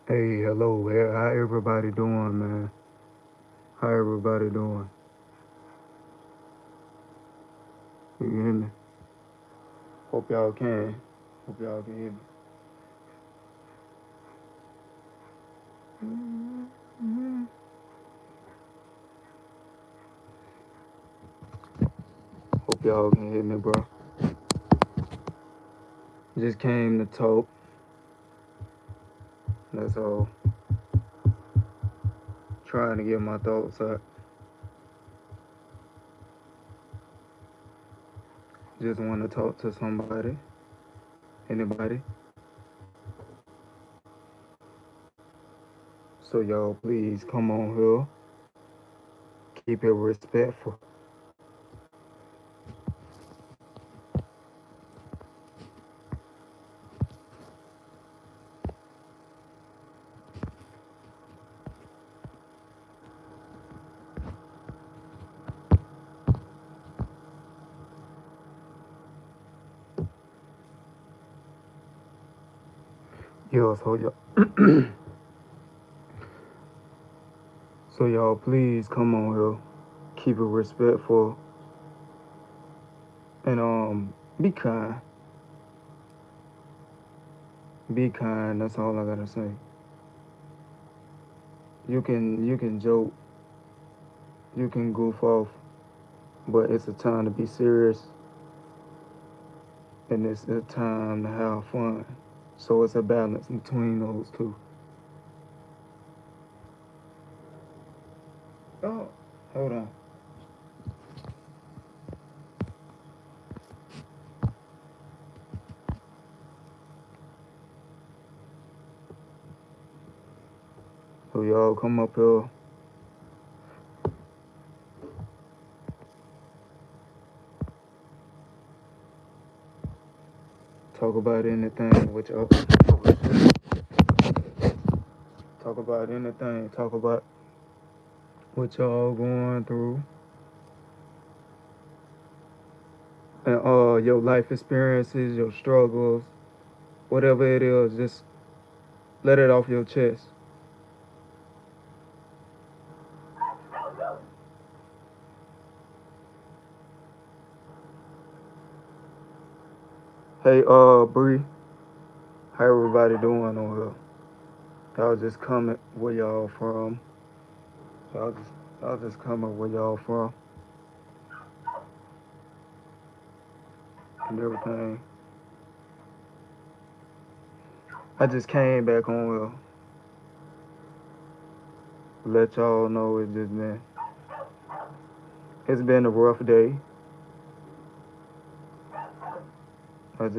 Hey, hello. How everybody doing, man? How everybody doing? You hear me? Hope y'all can. Hope y'all can hear me. Hope y'all can hear me, bro. Just came to talk. That's all. Trying to get my thoughts out. Just want to talk to somebody. Anybody. So y'all please come on here. Keep it respectful. Yo, so y'all please come on here. Keep it respectful. And be kind. Be kind, that's all I gotta say. You can joke, you can goof off, but it's a time to be serious and it's a time to have fun. So it's a balance between those two. Oh, hold on. So y'all come up here, talk about anything with y'all. Talk about anything. Talk about what y'all going through. And your life experiences, your struggles, whatever it is, just let it off your chest. Hey, Bree, how everybody doing on here? Y'all just coming where y'all from. Y'all just coming where y'all from and everything. I just came back on here. Let y'all know it's been a rough day. I've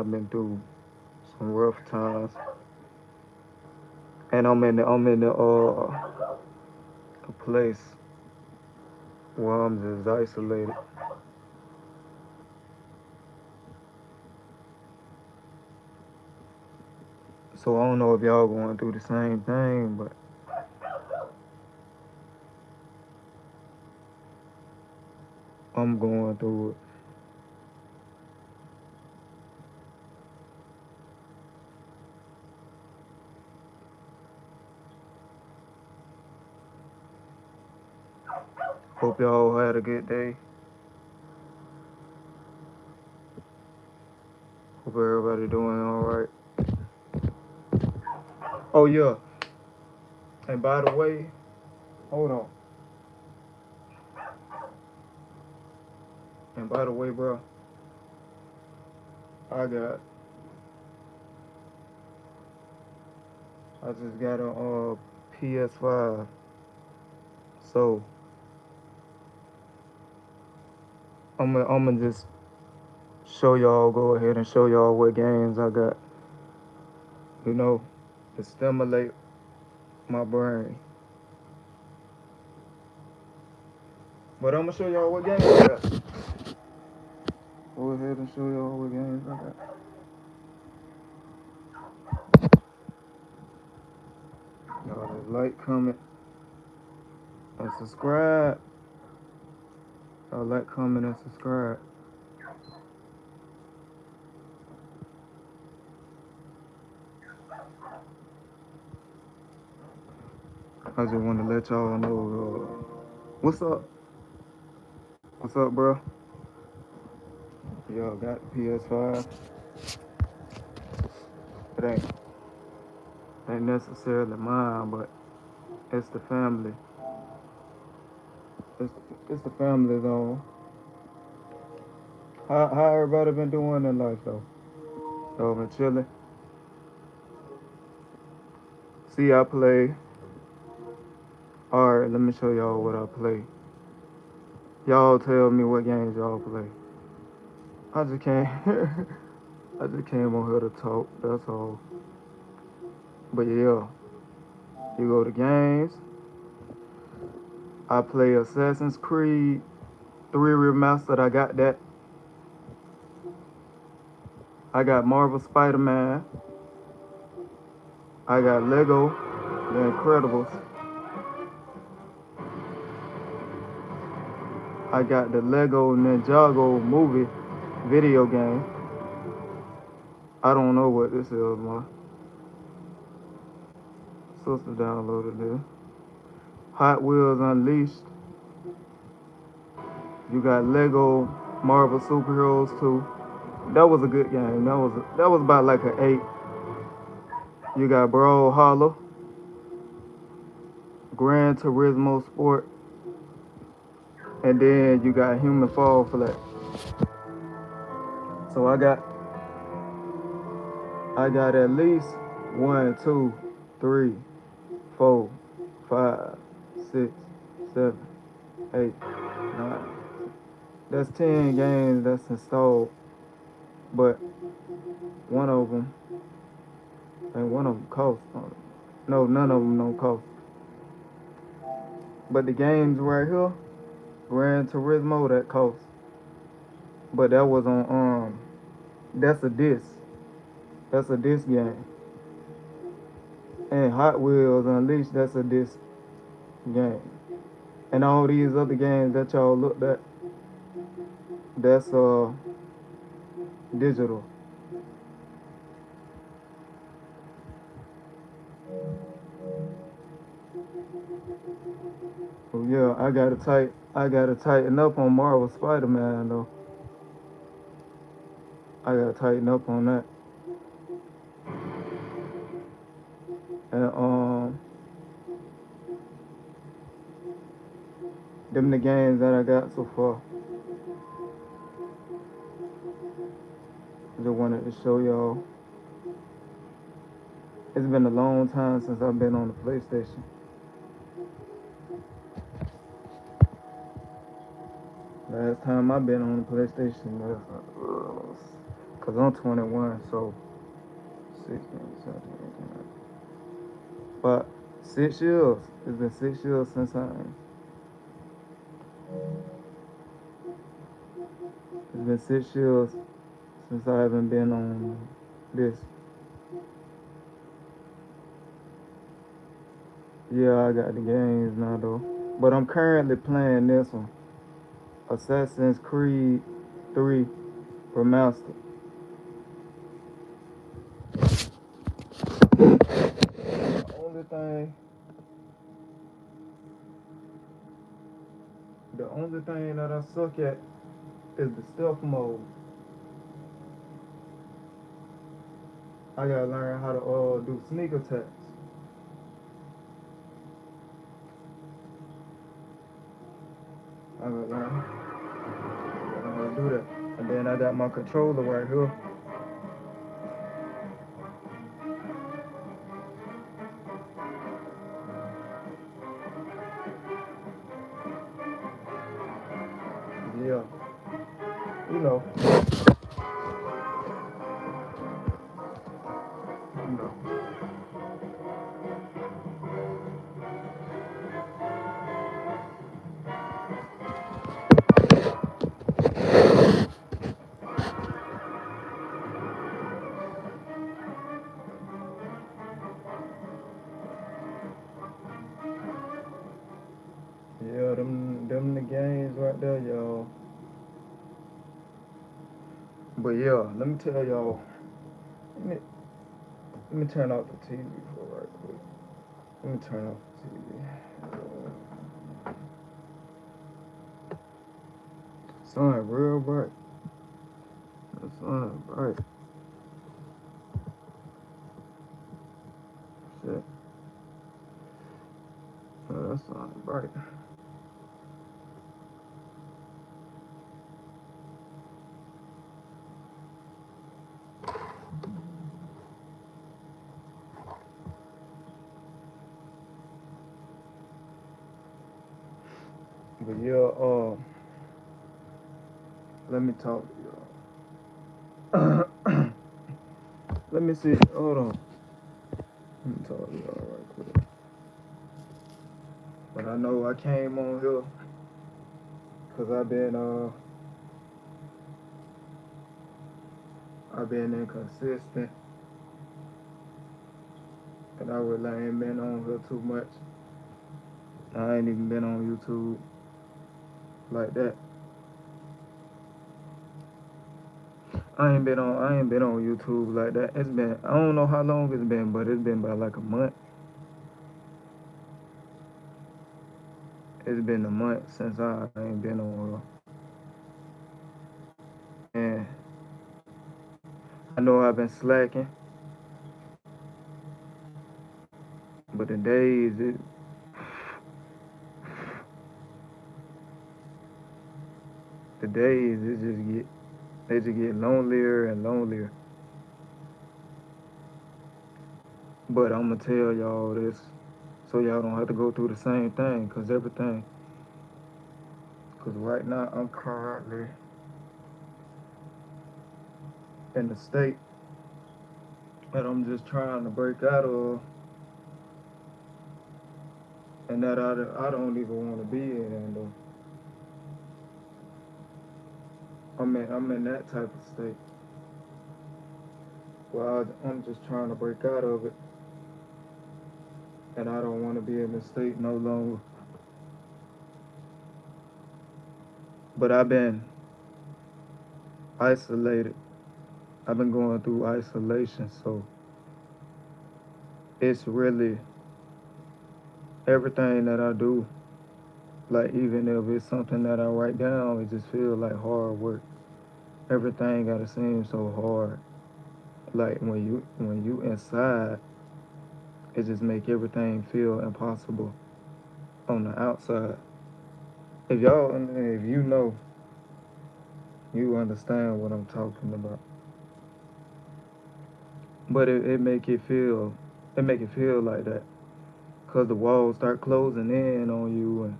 been through some rough times, and I'm in the a place where I'm just isolated. So I don't know if y'all going through the same thing, but I'm going through it. Hope y'all had a good day. Hope everybody doing all right. Oh yeah, and by the way, hold on. And by the way, bro, I got I just got a PS5. So I'm gonna just show y'all. Go ahead and show y'all what games I got. You know, to stimulate my brain. But I'm gonna show y'all what games I got. Go ahead and show y'all what games I got. Y'all just like, comment, and subscribe. Y'all like, comment, and subscribe. I just want to let y'all know, what's up? What's up, bro? Y'all got the PS5. It ain't necessarily mine, but it's the family. It's the family's own. How everybody been doing in life though? Y'all been chilling. See, I play. All right, let me show y'all what I play. Y'all tell me what games y'all play. I just came. I just came on here to talk. That's all. But yeah, you go to games. I play Assassin's Creed 3 Remastered. I got that. I got Marvel Spider-Man. I got Lego The Incredibles. I got the Lego Ninjago movie video game. I don't know what this is, my sister downloaded this. Hot Wheels Unleashed. You got Lego Marvel Superheroes 2. That was a good game. That was about like an 8. You got Brawlhalla, Gran Turismo Sport, and then you got Human Fall Flat. So I got at least 1, 2, 3, 4, 5, 6, 7, 8, 9. That's 10 games that's installed, but one of them cost. No, none of them don't cost. But the games right here, Gran Turismo, that cost. But that was on that's a disc. That's a disc game. And Hot Wheels Unleashed, that's a disc game. And all these other games that y'all looked at, that's digital. So yeah, I gotta tighten up on Marvel Spider-Man though. I gotta tighten up on that. And them the games that I got so far. Just wanted to show y'all. It's been a long time since I've been on the PlayStation. Last time I've been on the PlayStation was, cause I'm 21, so 16, 17, 18, 19. But 6 years. It's been 6 years since it's been 6 years since I haven't been on this. Yeah, I got the games now though. But I'm currently playing this one. Assassin's Creed 3 Remastered. The only thing that I suck at is the stealth mode. I gotta learn how to do sneak attacks. I gotta learn how to do that. And then I got my controller right here. Yeah, you know, you know. Yeah, them the games right there, y'all. But yeah, let me tell y'all. Let me turn off the TV for right quick. Let me turn off the TV. Sun real bright. The sun bright. Shit. Oh, that sun bright. But yeah, let me talk to y'all. Let me see. Hold on. Let me talk to y'all right quick. But I know I came on here because I've been inconsistent, and I really ain't been on here too much. I ain't even been on YouTube like that. I ain't been on YouTube like that. It's been, I don't know how long it's been, but it's been about like a month. It's been a month since I ain't been on here. And I know I've been slacking, but the days they just get lonelier and lonelier. But I'm gonna tell y'all this so y'all don't have to go through the same thing, cause right now I'm currently in the state that I'm just trying to break out of, and that I don't even want to be in. Though. I'm in that type of state. Well, I'm just trying to break out of it, and I don't want to be in this state no longer. But I've been isolated. I've been going through isolation, so it's really everything that I do. Like even if it's something that I write down, it just feels like hard work. Everything gotta seem so hard. Like when you inside, it just make everything feel impossible on the outside. If you know, you understand what I'm talking about. But it make it feel like that, cause the walls start closing in on you, and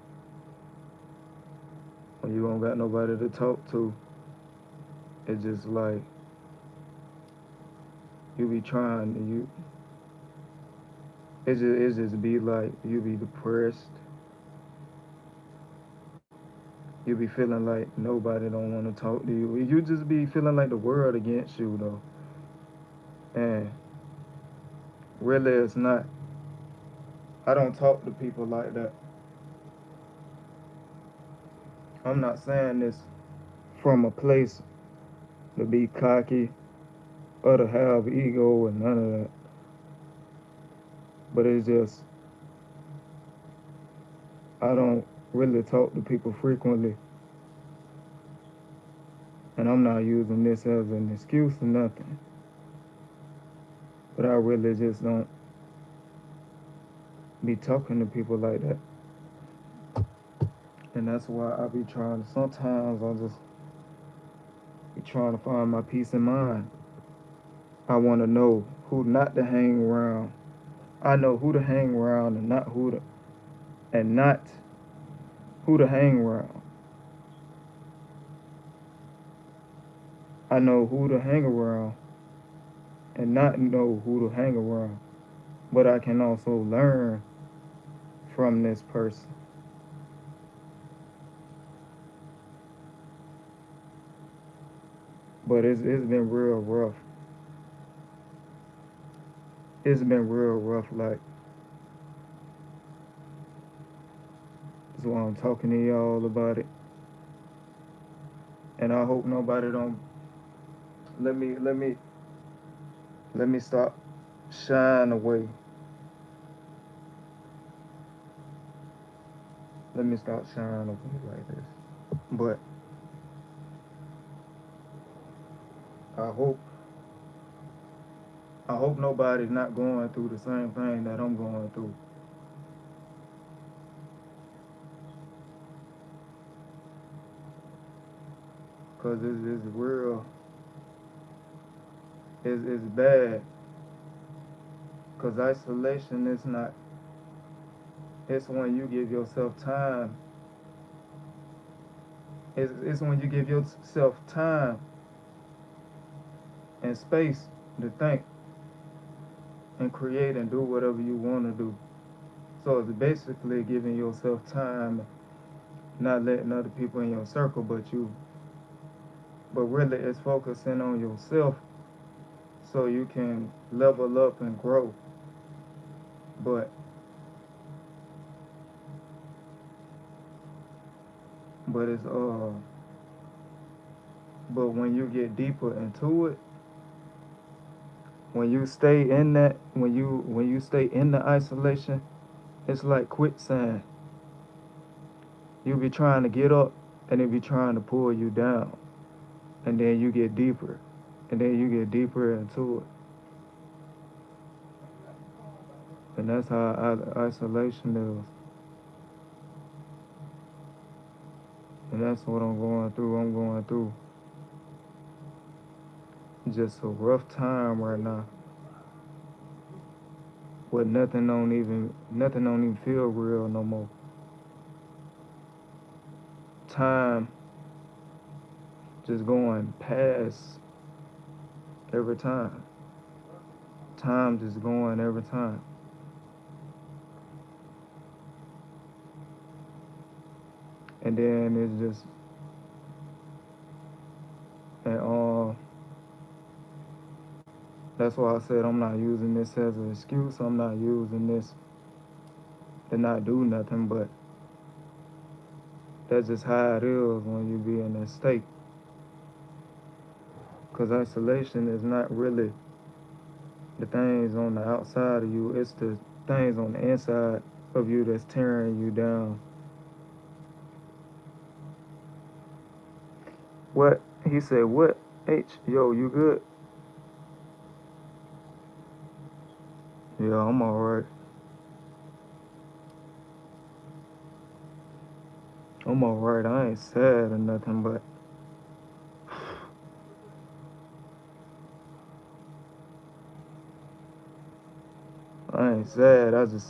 when you don't got nobody to talk to, it's just like you be trying to you. It just be like you be depressed. You be feeling like nobody don't want to talk to you. You just be feeling like the world against you though. And really it's not. I don't talk to people like that. I'm not saying this from a place to be cocky or to have ego and none of that. But it's just I don't really talk to people frequently. And I'm not using this as an excuse or nothing. But I really just don't be talking to people like that. And that's why I be trying to, sometimes I just be trying to find my peace of mind. I want to know who not to hang around. I know who to hang around and not who to hang around. I know who to hang around and not know who to hang around. But I can also learn from this person. But it's been real rough. It's been real rough. Like, that's why I'm talking to y'all about it. And I hope nobody don't let me stop. shine away. Let me stop shining away like this. But I hope I hope nobody's not going through the same thing that I'm going through. Cause it's real. It's bad. Cause isolation is not. It's when you give yourself time. It's when you give yourself time and space to think and create and do whatever you want to do. So it's basically giving yourself time, not letting other people in your circle but you. But really, it's focusing on yourself so you can level up and grow. But but it's but when you get deeper into it, when you stay in that, when you stay in the isolation, it's like quicksand. You be trying to get up, and it be trying to pull you down, and then you get deeper, and then you get deeper into it, and that's how isolation is, and that's what I'm going through. I'm going through just a rough time right now, where nothing don't even feel real no more. Time just going past every time. Time just going every time. And then it's just and that's why I said I'm not using this as an excuse. I'm not using this to not do nothing, but that's just how it is when you be in that state. Because isolation is not really the things on the outside of you, it's the things on the inside of you that's tearing you down. What? He said, what? H, yo, you good? Yeah, I'm alright. I'm alright. I ain't sad or nothing, but I ain't sad. I just,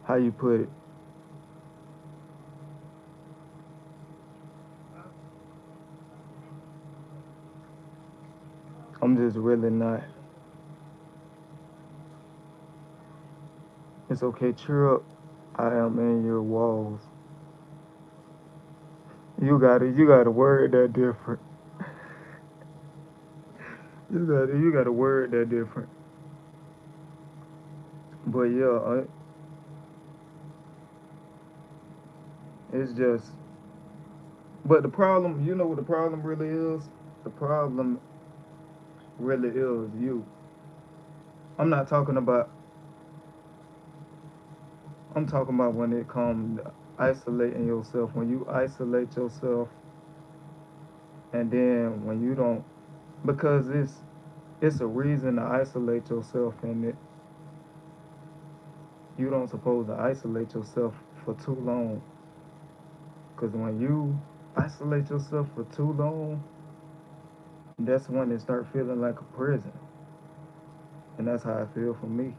how you put it? I'm just really not. It's okay, cheer up. I am in your walls. You gotta word that different. You gotta word that different. But yeah, it's just. But the problem, you know what the problem really is? The problem really is you. I'm not talking about. I'm talking about when it comes to isolating yourself. When you isolate yourself, and then when you don't, because it's a reason to isolate yourself, and you don't supposed to isolate yourself for too long. Because when you isolate yourself for too long, that's when it start feeling like a prison. And that's how I feel for me.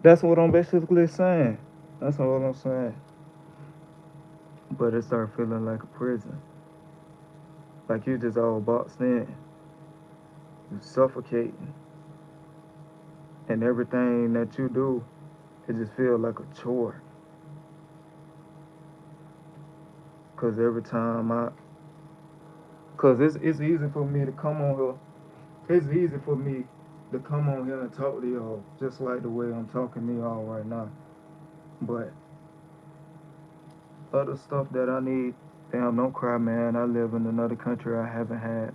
That's what I'm basically saying. That's all I'm saying. But it start feeling like a prison. Like you just all boxed in. You suffocating. And everything that you do, it just feel like a chore. Cause every time cause it's easy for me to come on here. It's easy for me to come on here and talk to y'all just like the way I'm talking to y'all right now. But other stuff that I need, damn, don't cry, man. I live in another country. I haven't had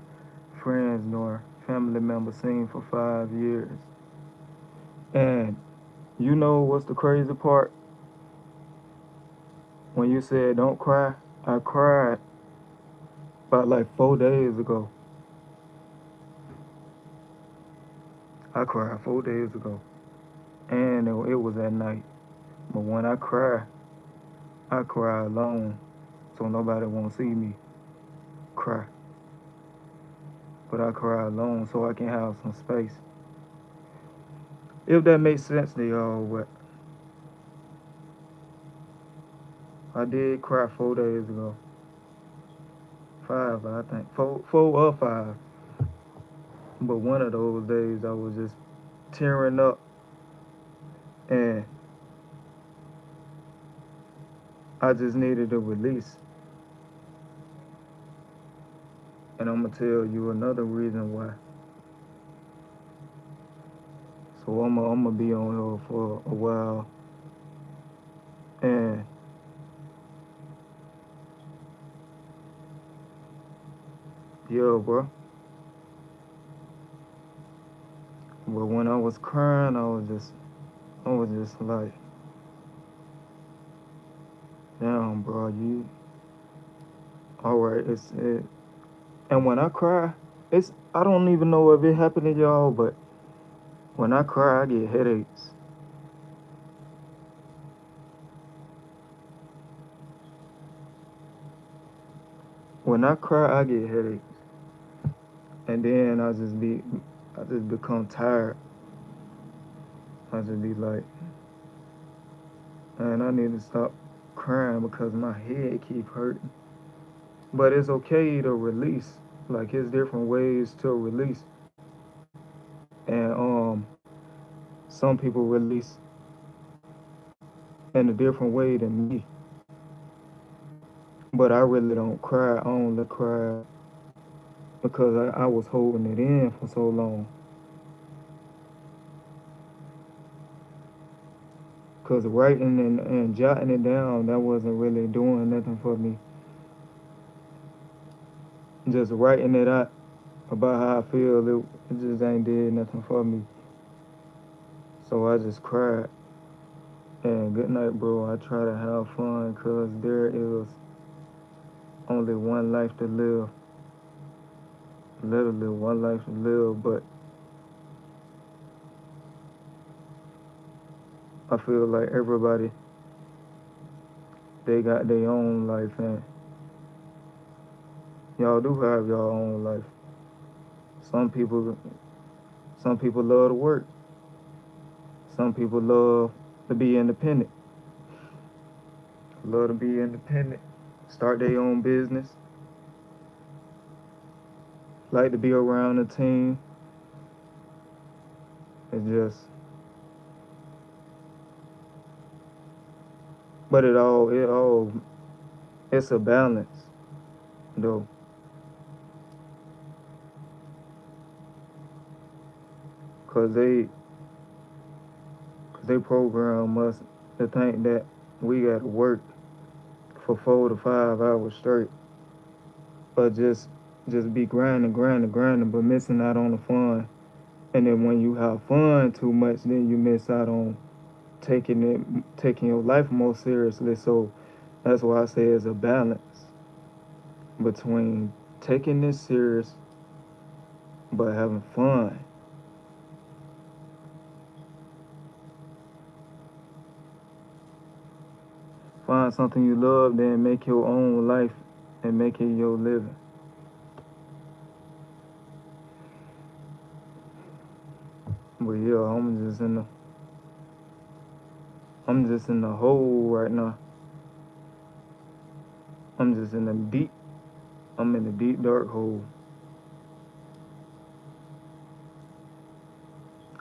friends nor family members seen for 5 years. And you know what's the crazy part? When you said don't cry, I cried about like 4 days ago. I cried 4 days ago. And it was at night. But when I cry alone. So nobody won't see me cry. But I cry alone so I can have some space. If that makes sense to y'all, but I did cry 4 days ago. 5, I think. Four or 5. But one of those days I was just tearing up, and I just needed a release. And I'm gonna tell you another reason why. So I'm gonna be on here for a while, and yeah, bro. But when I was crying, I was just like, damn, bro, you all right? It's it. And when I cry, I don't even know if it happened to y'all, but when I cry, I get headaches. When I cry, I get headaches, and then I just become tired. I just be like, man, I need to stop crying because my head keep hurting. But it's okay to release. Like it's different ways to release, and some people release in a different way than me. But I really don't cry. I only cry because I was holding it in for so long. Because writing and jotting it down, that wasn't really doing nothing for me. Just writing it out about how I feel, it just ain't did nothing for me. So I just cried. And good night, bro. I try to have fun because there is only one life to live. Literally one life to live. But I feel like everybody, they got their own life, and y'all do have your own life. Some people, some people love to work. Some people love to be independent. Love to be independent. Start their own business. Like to be around a team. It's just, but it's a balance, though. Cause they program us to think that we gotta work for 4 to 5 hours straight, or just be grinding, but missing out on the fun. And then when you have fun too much, then you miss out on taking your life more seriously. So that's why I say it's a balance between taking this serious but having fun. Find something you love, then make your own life and make it your living. But yeah, I'm just in the hole right now. I'm just in the deep I'm in the deep dark hole.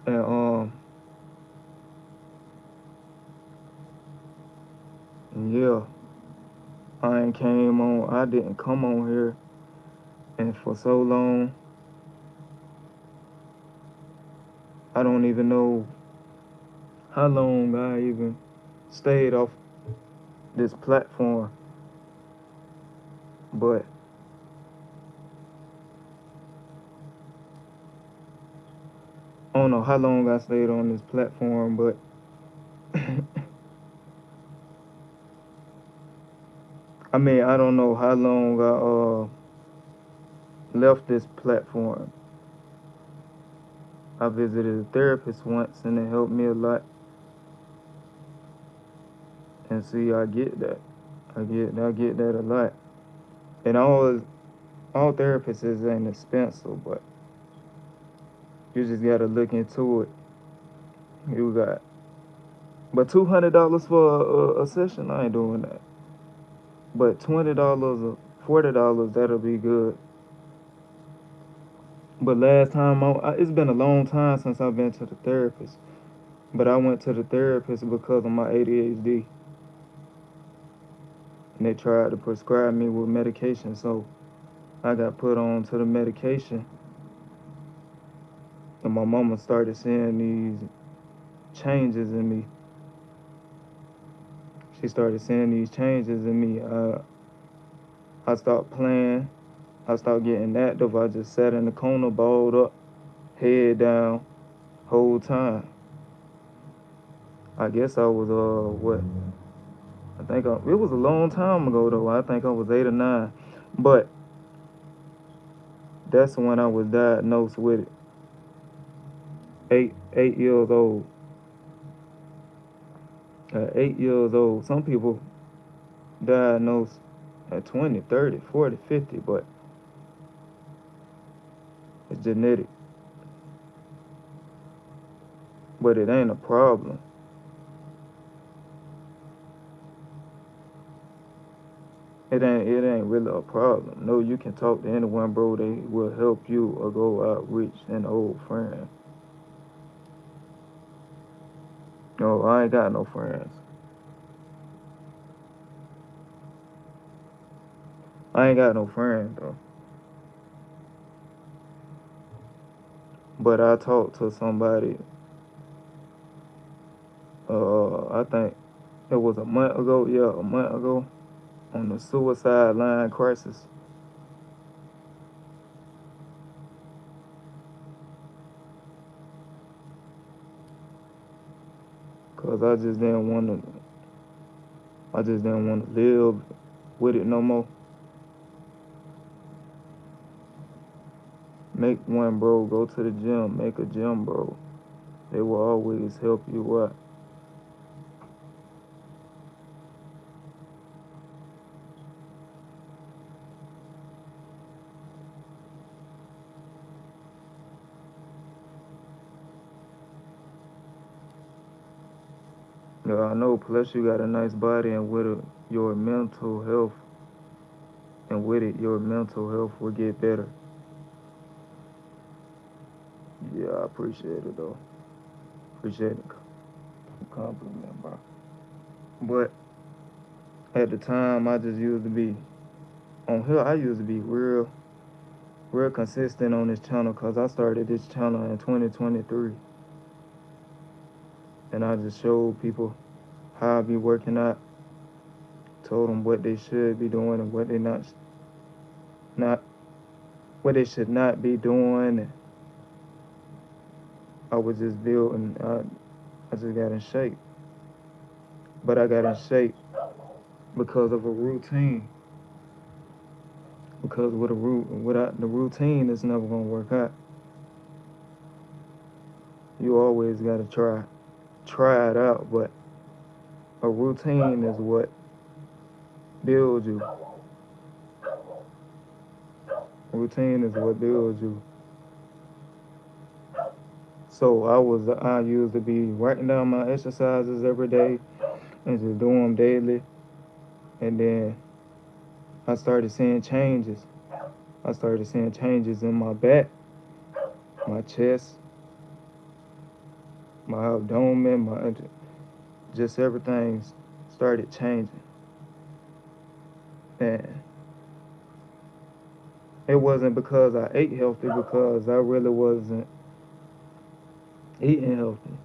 And yeah, I didn't come on here and for so long I don't even know how long I even stayed off this platform. But don't know how long I stayed on this platform, but I mean, I don't know how long I left this platform. I visited a therapist once, and it helped me a lot. And see, I get that. I get that a lot. And all therapists ain't expensive, but you just gotta look into it. You got, but $200 for a session, I ain't doing that. But $20 or $40, that'll be good. But last time, it's been a long time since I've been to the therapist. But I went to the therapist because of my ADHD. And they tried to prescribe me with medication, so I got put on to the medication. And my mama started seeing these changes in me. She started seeing these changes in me. I stopped playing. I stopped getting active. I just sat in the corner, balled up, head down, whole time. I guess I was what? It was a long time ago though. I think I was 8 or 9, but that's when I was diagnosed with it. 8 years old. At 8 years old, some people diagnosed at 20, 30, 40, 50, but it's genetic. But it ain't a problem. It ain't really a problem. No, you can talk to anyone, bro. They will help you or go outreach an old friend. No, I ain't got no friends. I ain't got no friends though. But I talked to somebody. I think it was a month ago. Yeah, a month ago, on the suicide line crisis. Cause I just didn't want to live with it no more. Make one bro go to the gym. Make a gym bro. They will always help you out. Yeah, I know. Plus, you got a nice body, and with it, your mental health, and with it, your mental health will get better. Yeah, I appreciate it though. Appreciate the compliment, bro. But at the time, I just used to be on here. I used to be real consistent on this channel, cause I started this channel in 2023, and I just showed people how I be working out, told them what they should be doing and what they not what they should not be doing. And I was just building. I just got in shape, but I got in shape because of a routine. Because without the routine, it's never gonna work out. You always gotta try it out, but a routine is what builds you. Routine is what builds you. So I used to be writing down my exercises every day and just do them daily. And then I started seeing changes. I started seeing changes in my back, my chest, my abdomen, just everything started changing. And it wasn't because I ate healthy, because I really wasn't eating healthy.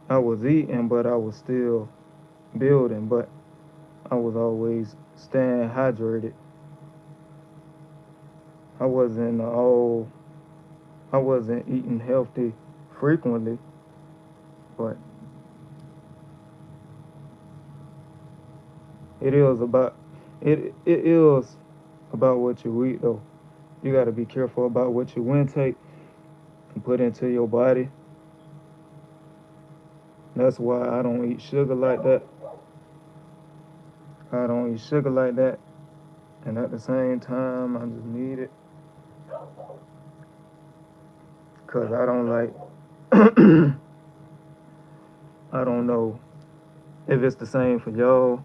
I was eating, but I was still building, but I was always staying hydrated. I wasn't all I wasn't eating healthy frequently, but it is about it is about what you eat though. You gotta be careful about what you intake and put into your body. That's why I don't eat sugar like that. I don't eat sugar like that. And at the same time, I just need it because I don't like, I don't know if it's the same for y'all.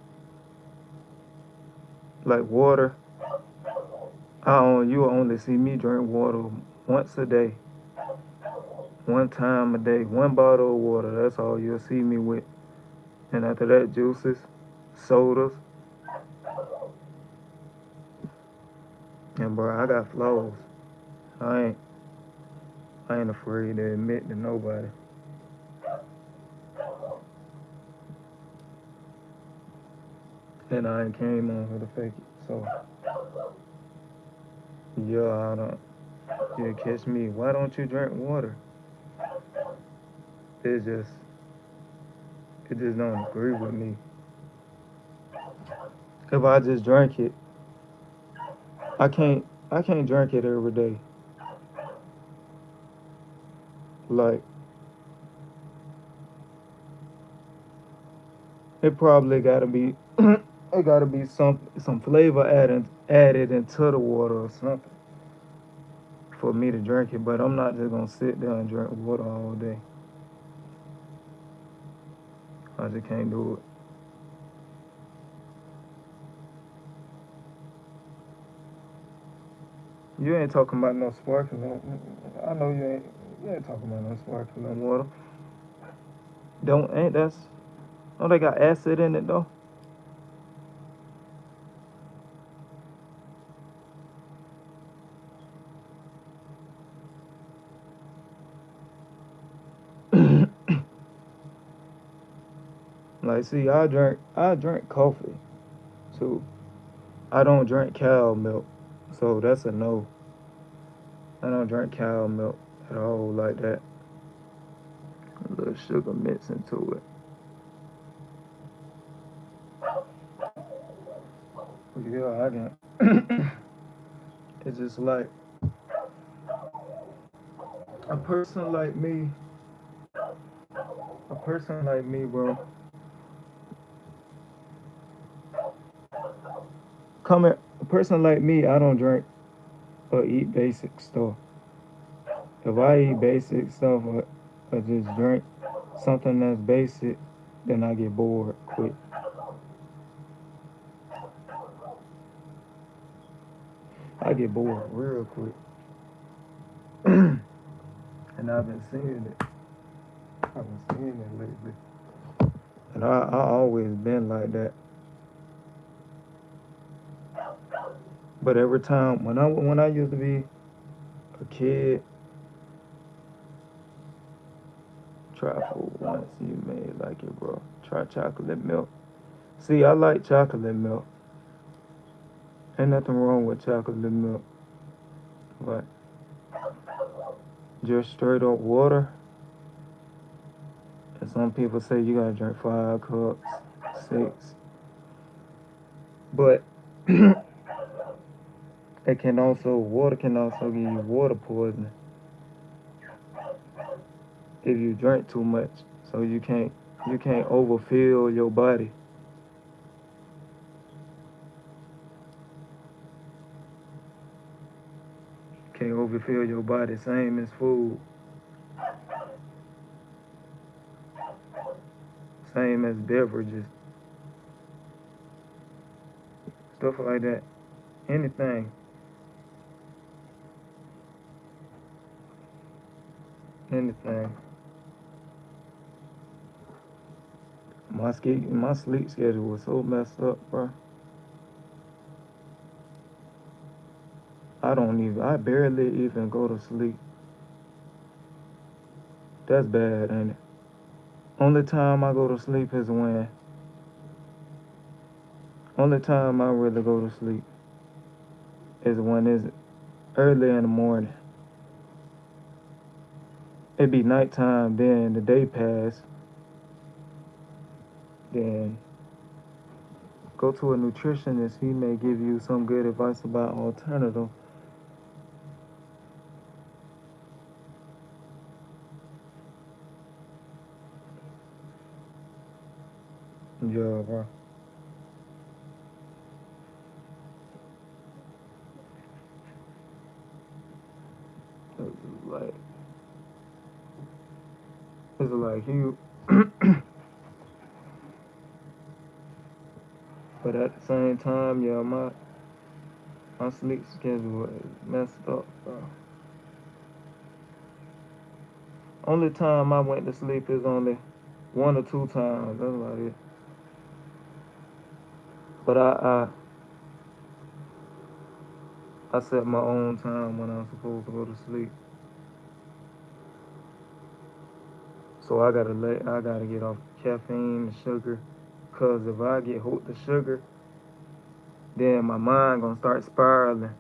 Like water, you will only see me drink water once a day, one time a day, one bottle of water. That's all you'll see me with. And after that, juices, sodas, and bro, I got flaws. I ain't, I ain't afraid to admit to nobody. And I ain't came on here to fake it. So yeah, I don't. You catch me. Why don't you drink water? It just, it just don't agree with me. If I just drink it, I can't drink it every day. Like it probably gotta be, it gotta be some flavor added into the water or something for me to drink it. But I'm not just gonna sit there and drink water all day. I just can't do it. You ain't talking about no sparkling. I know you ain't. You ain't talking about no sparkling water. Don't ain't that's. Oh, they got acid in it though. Like, see, I drink coffee too. I don't drink cow milk, so that's a no. I don't drink cow milk at all like that. A little sugar mix into it. Yeah, I can. It's just like a person like me, a person like me, bro. A person like me, I don't drink or eat basic stuff. If I eat basic stuff or just drink something that's basic, then I get bored quick. I get bored real quick. And I've been seeing it. I've been seeing it lately. And I always been like that. But every time when I used to be a kid, try food once you may like it, bro. Try chocolate milk. See, I like chocolate milk. Ain't nothing wrong with chocolate milk. But just straight up water. And some people say you gotta drink 5 cups, 6. But water can also give you water poisoning if you drink too much. So you can't overfill your body. Can't overfill your body. Same as food. Same as beverages. Stuff like that. Anything. Anything. My sleep schedule was so messed up, bro. I barely even go to sleep. That's bad, ain't it? Only time I go to sleep is only time I really go to sleep is when it's early in the morning. it be nighttime, then the day pass, then go to a nutritionist. He may give you some good advice about alternative. Yeah, bro. It's like it's like you, but at the same time, yeah, my sleep schedule is messed up, bro. Only time I went to sleep is only one or two times. That's about it. But I set my own time when I'm supposed to go to sleep. So I gotta get off caffeine and sugar. Cause if I get hooked to sugar, then my mind gonna start spiraling.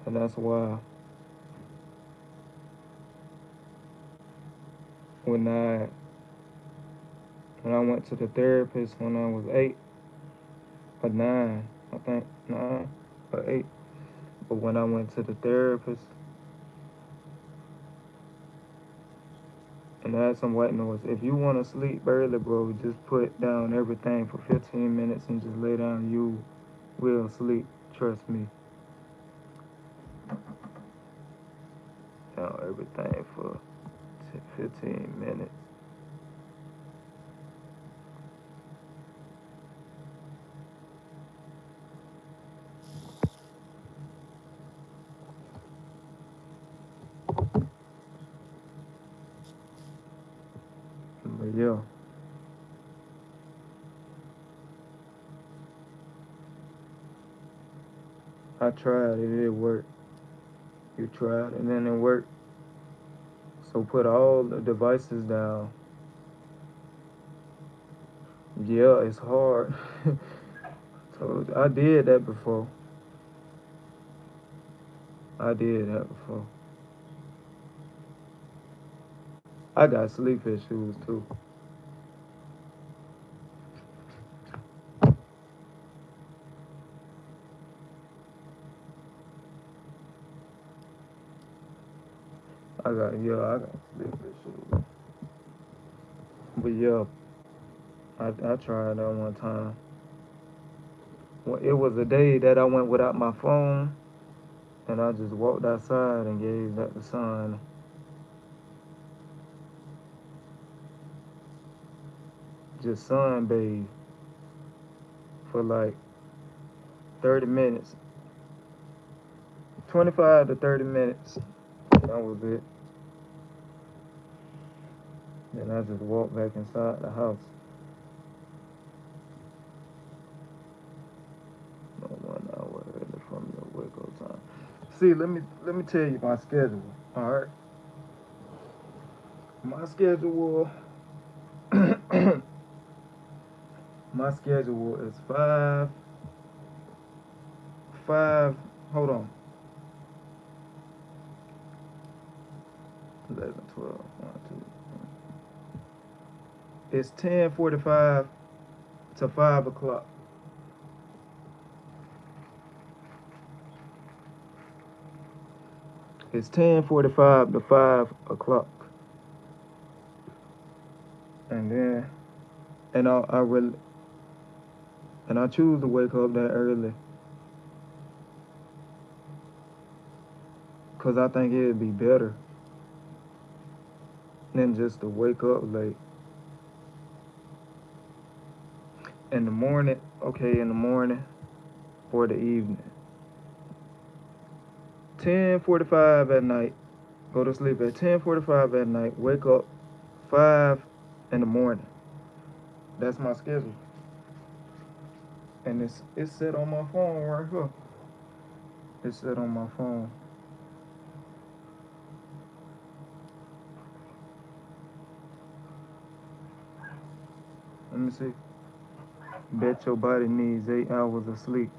And that's why when I when I went to the therapist when I was 8 or 9, I think 9 or 8. But when I went to the therapist and I had some white noise, if you wanna sleep early, bro, just put down everything for 15 minutes and just lay down. You will sleep. Trust me. Down everything for 15 minutes. But yeah, I tried it. It worked. You tried and then it worked. So put all the devices down. Yeah, it's hard. So I did that before. I did that before. I got sleep issues too. I got sleep issues. But yeah, I tried that one time. Well, it was a day that I went without my phone and I just walked outside and gazed at the sun. Just sunbathed for like 30 minutes. 25 to 30 minutes. That was it. Then I just walked back inside the house. No 1 hour early from your wake up time. See, let me tell you my schedule. All right, my schedule. My schedule is five. Hold on. 11, 12, 1, 2. It's 10:45 to 5 o'clock. It's 10:45 to 5 o'clock, and then I really and I choose to wake up that early because I think it'd be better than just to wake up late in the morning. Okay, in the morning or the evening. 10:45 at night. Go to sleep at 10:45 at night. Wake up 5 in the morning. That's my schedule, and it's set on my phone right here. It's set on my phone. Let me see. Bet your body needs 8 hours of sleep.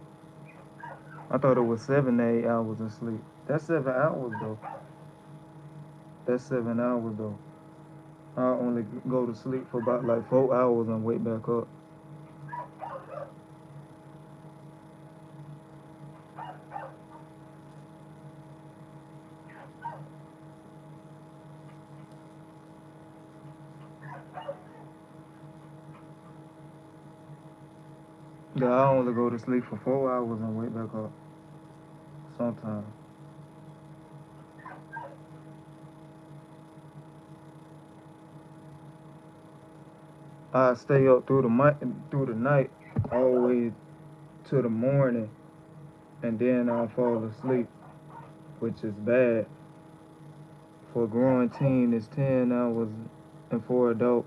I thought it was 7 to 8 hours of sleep. That's 7 hours though. That's 7 hours though. I only go to sleep for about like 4 hours and wake back up. Yeah, I only go to sleep for 4 hours and wake back up. Sometimes. I stay up through the night, always to the morning, and then I fall asleep, which is bad. For a growing teen, it's 10 hours, and for adult,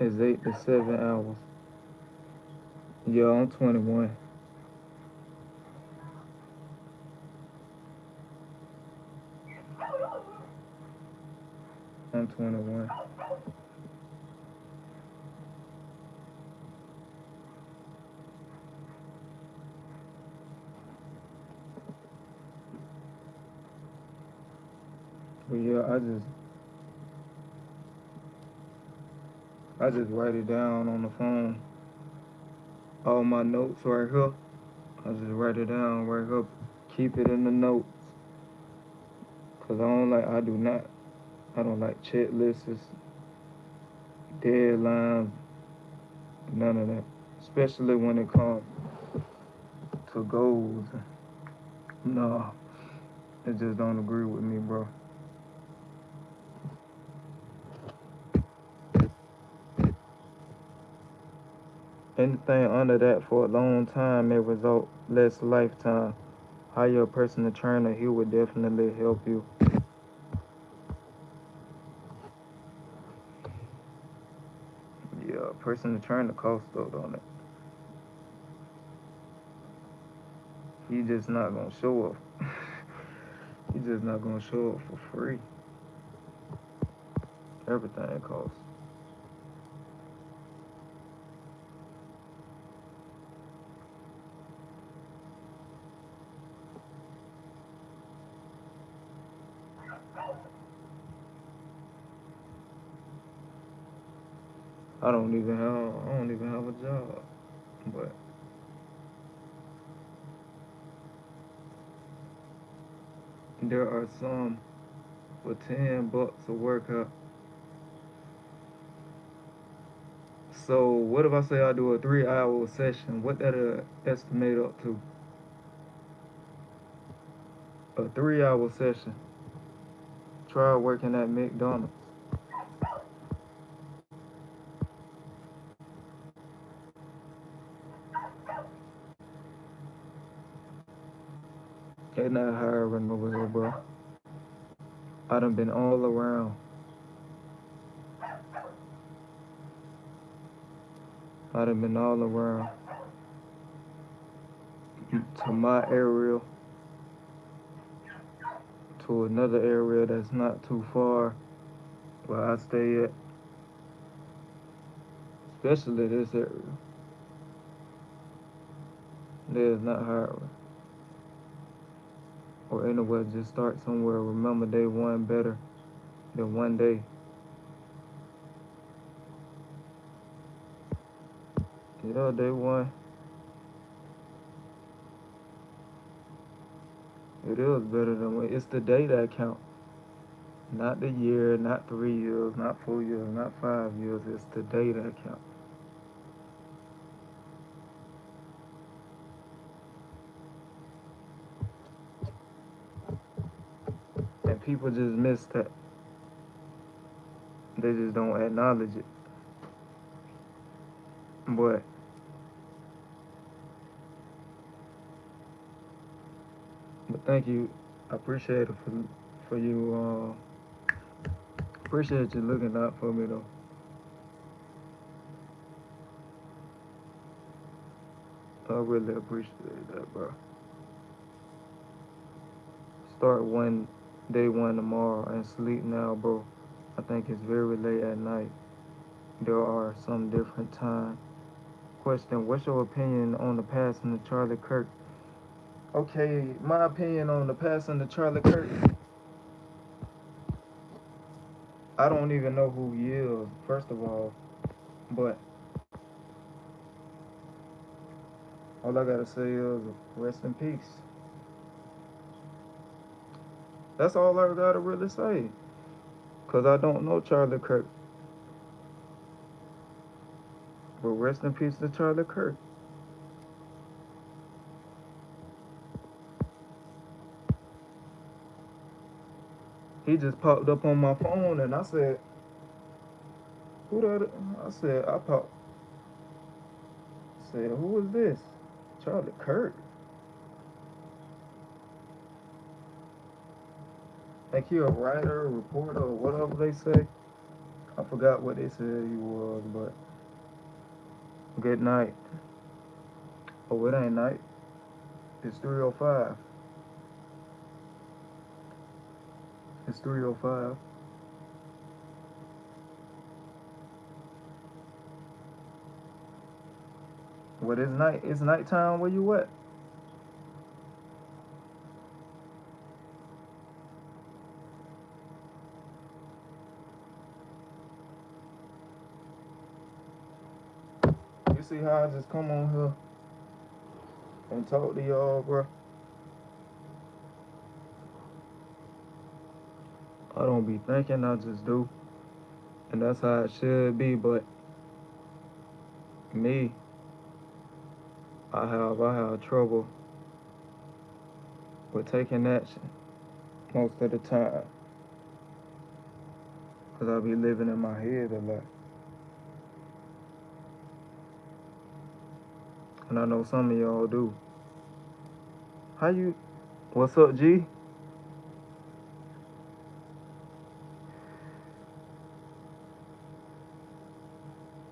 it's 8 to 7 hours. Yeah, I'm 21. I'm 21. But yeah, I just write it down on the phone. All my notes right here. I just write it down right here. Keep it in the notes. Cause I don't like checklists, deadlines, none of that. Especially when it comes to goals. No, it just don't agree with me, bro. Anything under that for a long time may result less lifetime. Hire a personal trainer, he would definitely help you. Yeah, a personal trainer costs though, don't it? He just not gonna show up. He just not gonna show up for free. Everything costs. I don't even have a job. But there are some for $10 a workout. So what if I say I do a 3 hour session? What that estimate up to? A 3 hour session. Try working at McDonald's. They not hiring over here, bro. I done been all around. I done been all around to my area, to another area that's not too far where I stay at, especially this area. There's not hiring. Or anyway, just start somewhere. Remember, day one better than one day. Yeah, day one. It is better than one. It's the day that count. Not the year, not 3 years, not 4 years, not 5 years. It's the day that count. And people just miss that. They just don't acknowledge it. But thank you. I appreciate it for you. Appreciate you looking out for me though. I really appreciate that, bro. Start day one tomorrow and sleep now, bro. I think it's very late at night. There are some different time. Question: what's your opinion on the passing of Charlie Kirk? Okay, my opinion on the passing of Charlie Kirk. I don't even know who he is, first of all. But all I gotta say is rest in peace. That's all I gotta really say. Cause I don't know Charlie Kirk. But rest in peace to Charlie Kirk. He just popped up on my phone and I said, who that? I said, I popped. Said, who is this? Charlie Kirk. Think he a writer, reporter, or whatever they say. I forgot what they said he was, but good night. Oh, it ain't night. It's 3:05. It's 3:05. What is night? It's nighttime. Where you at? You see how I just come on here and talk to y'all, bro? I don't be thinking, I just do. And that's how it should be, but me, I have trouble with taking action most of the time. Cause I be living in my head a lot. And I know some of y'all do. How you what's up, G?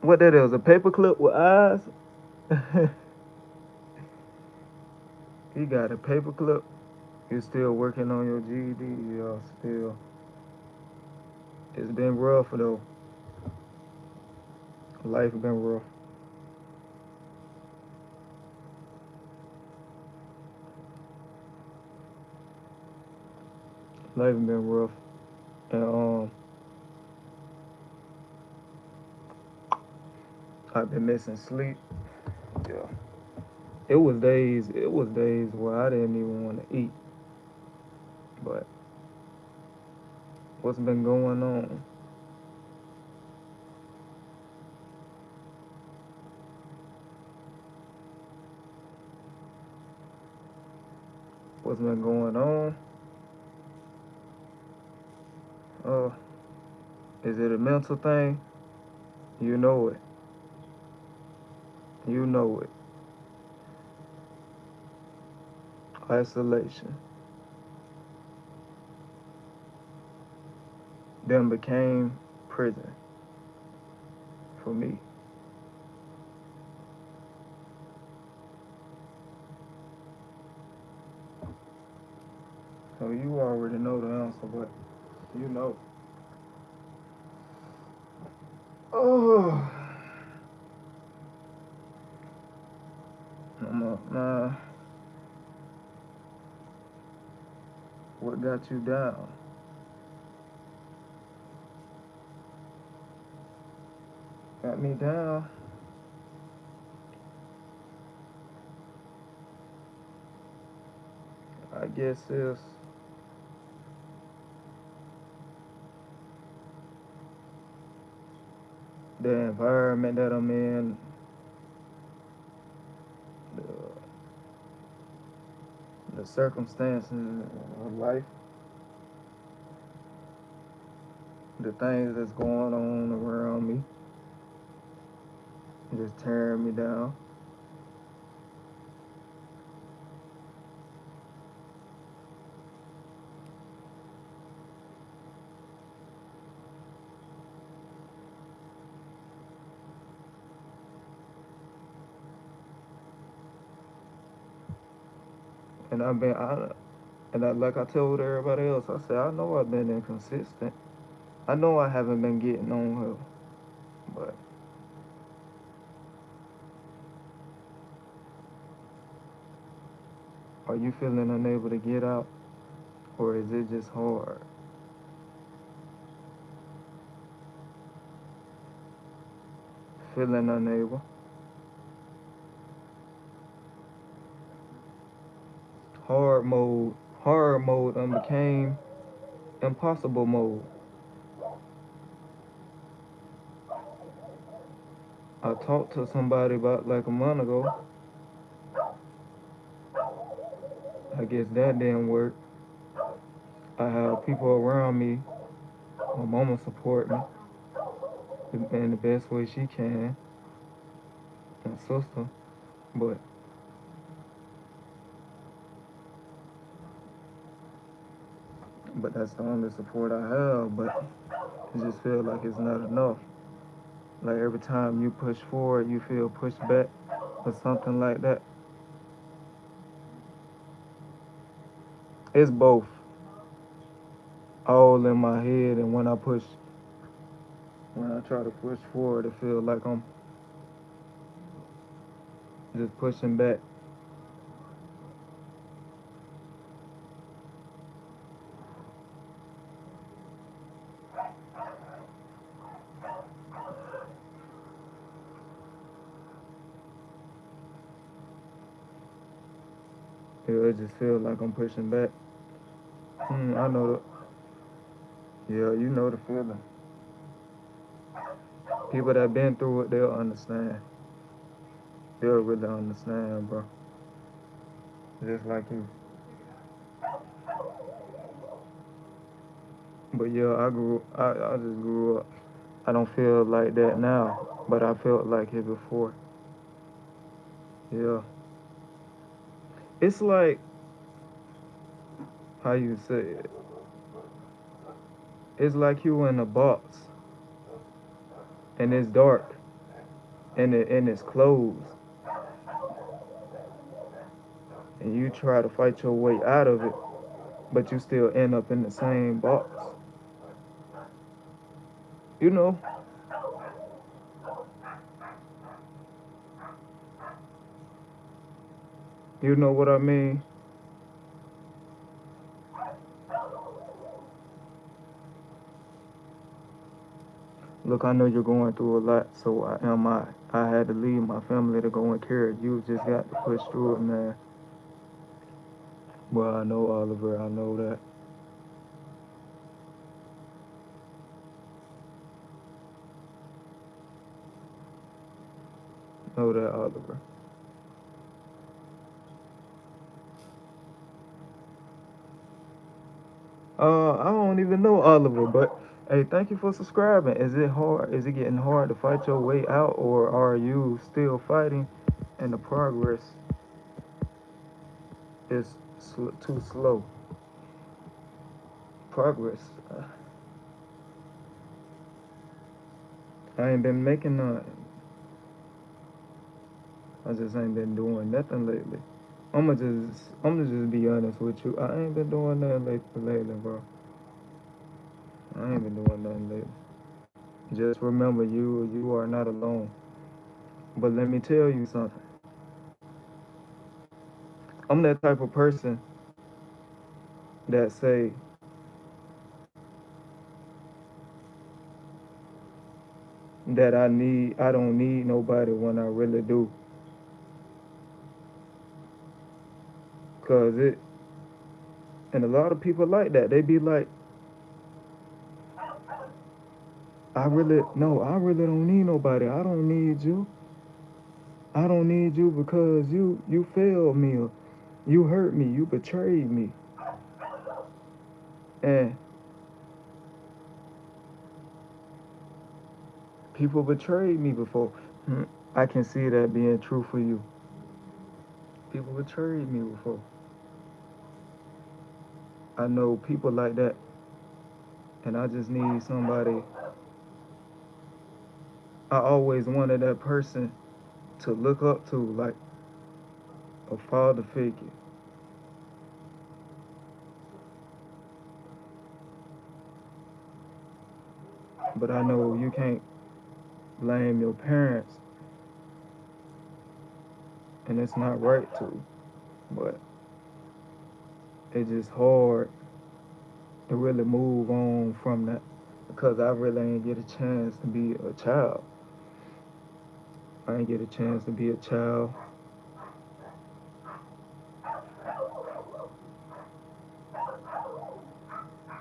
What that is, a paperclip with eyes? You got a paperclip? You still working on your GED? Y'all still. It's been rough though. Life been rough. Life been rough. And I've been missing sleep. Yeah. It was days where I didn't even want to eat. But what's been going on? What's been going on? Uh, is it a mental thing? You know it. You know it. Isolation. Then became prison for me. So you already know the answer, but you know. Oh, nah. What got you down? Got me down. I guess it's the environment that I'm in, the, the circumstances of life, the things that's going on around me, just tearing me down. And like I told everybody else, I said I know I've been inconsistent. I know I haven't been getting on here, but are you feeling unable to get out, or is it just hard? feeling unable. Hard mode. Hard mode became impossible mode. I talked to somebody about like a month ago. I guess that didn't work. I have people around me. My mama support me in the best way she can. My sister. But that's the only support I have. But it just feels like it's not enough. Like every time you push forward, you feel pushed back or something like that. It's both. All in my head, and when I try to push forward, it feels like I'm just pushing back. It just feels like I'm pushing back. I know the, yeah, you know the feeling. People that been through it, they'll understand. They'll really understand, bro. Just like you. But yeah, I just grew up. I don't feel like that now, but I felt like it before. Yeah. It's like, how you say it? It's like you in a box, and it's dark, and it's closed, and you try to fight your way out of it, but you still end up in the same box. You know, you know what I mean? Look, I know you're going through a lot, so I had to leave my family to go and care. You just got to push through it, man. Well, I know Oliver, I know that. Know that, Oliver. I don't even know Oliver, but hey, thank you for subscribing. Is it hard? Is it getting hard to fight your way out, or are you still fighting and the progress is too slow? Progress. I ain't been making none. I just ain't been doing nothing lately. I'm gonna just be honest with you. I ain't been doing nothing lately, bro. I ain't been doing nothing lately. Just remember, you are not alone. But let me tell you something. I'm that type of person that say that I don't need nobody when I really do. Cause it, and a lot of people like that. They be like, I really don't need nobody. I don't need you. I don't need you because you failed me, or you hurt me, you betrayed me. And people betrayed me before. I can see that being true for you. People betrayed me before. I know people like that, and I just need somebody. I always wanted that person to look up to, like a father figure. But I know you can't blame your parents, and it's not right to. But it's just hard to really move on from that because I really ain't get a chance to be a child. I didn't get a chance to be a child.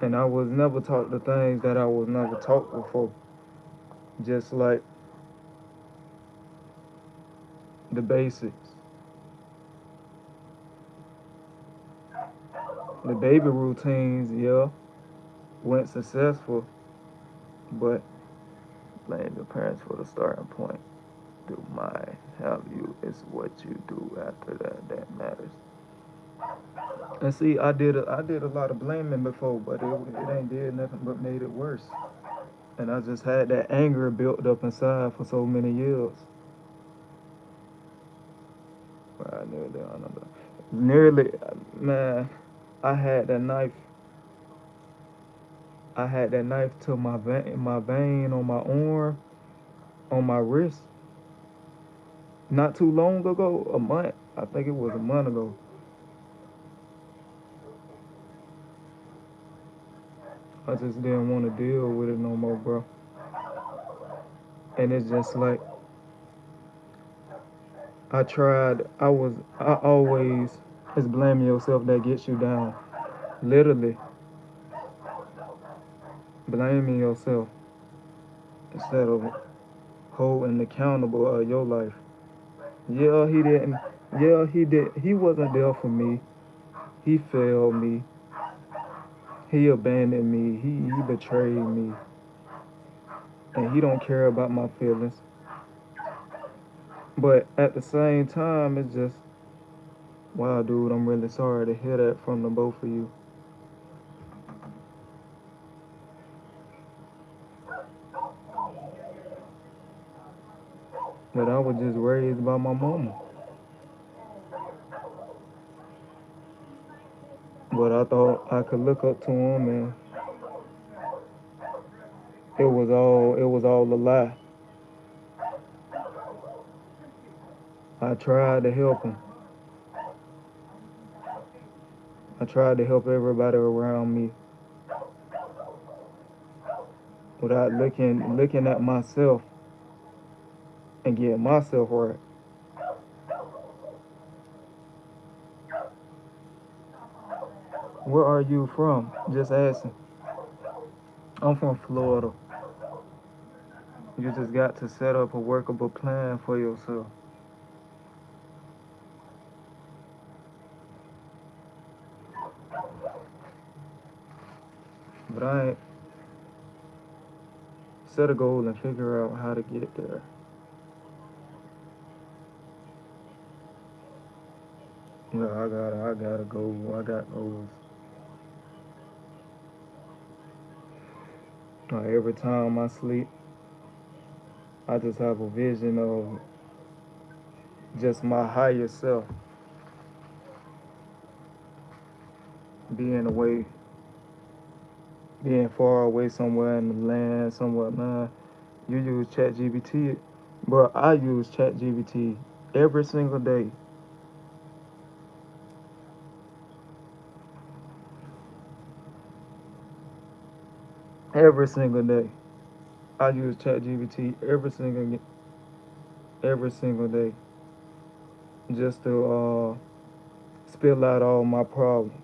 And I was never taught the things that I was never taught before. Just like the basics. The baby routines, yeah, went successful, but blame the parents for the starting point. Do my have you is what you do after that matters. And see, I did a lot of blaming before, but it ain't did nothing but made it worse. And I just had that anger built up inside for so many years. I nearly, man, I had that knife. I had that knife to my vein on my arm, on my wrist. Not too long ago, a month. I think it was a month ago. I just didn't want to deal with it no more, bro. And it's just like I tried. I always. It's blaming yourself that gets you down. Literally blaming yourself instead of holding accountable of your life. Yeah, he didn't. Yeah, he did. He wasn't there for me. He failed me. He abandoned me. He betrayed me. And he don't care about my feelings. But at the same time, it's just, wow, dude, I'm really sorry to hear that from the both of you. But I was just raised by my mama. But I thought I could look up to him, and it was all a lie. I tried to help him. I tried to help everybody around me without looking at myself and getting myself right. Where are you from? Just asking. I'm from Florida. You just got to set up a workable plan for yourself. But I ain't set a goal and figure out how to get there. Yeah, I gotta go. I got goals. Every time I sleep, I just have a vision of just my higher self being away, being far away somewhere in the land, somewhere. Man, you use ChatGPT, bro. I use ChatGPT every single day. Every single day, I use ChatGPT every single day, just to spill out all my problems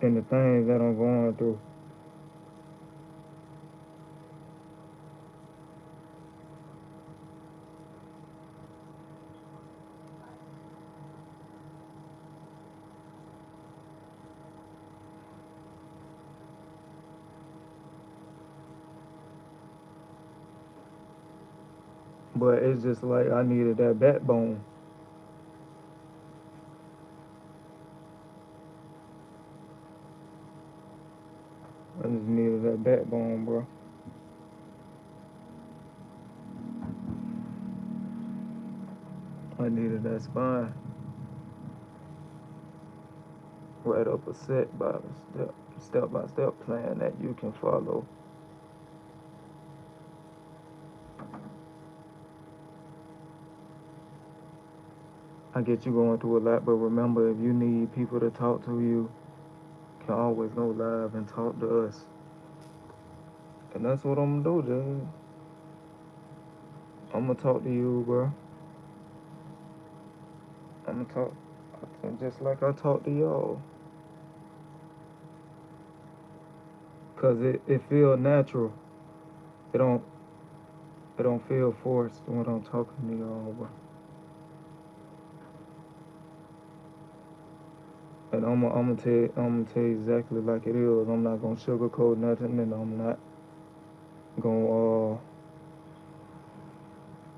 and the things that I'm going through. But it's just like I needed that backbone. I just needed that backbone, bro. I needed that spine. Write up a step by step plan that you can follow. I get you going through a lot, but remember, if you need people to talk to, you can always go live and talk to us. And that's what I'm gonna do, dude. I'ma talk to you, bro. I'ma talk just like I talk to y'all. Cause it feel natural. It don't it don't feel forced when I'm talking to y'all, bro. And I'm gonna tell you exactly like it is. I'm not gonna sugarcoat nothing, and I'm not gonna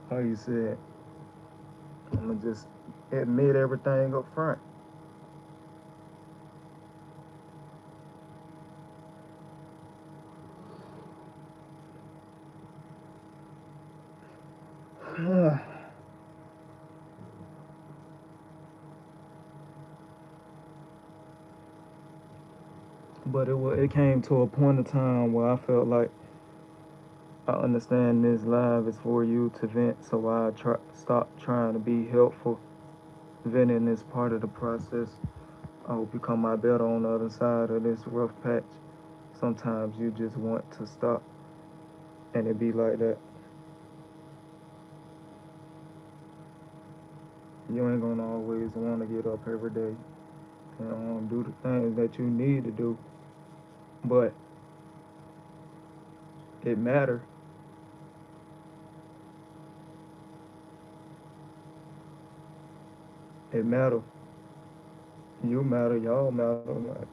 how you say it. I'm gonna just admit everything up front. But it came to a point of time where I felt like I understand this live is for you to vent, so I stop trying to be helpful. Venting is part of the process. I will become my better on the other side of this rough patch. Sometimes you just want to stop, and it be like that. You ain't gonna always want to get up every day and do the things that you need to do, but it matter. It matter. You matter. Y'all matter. Like,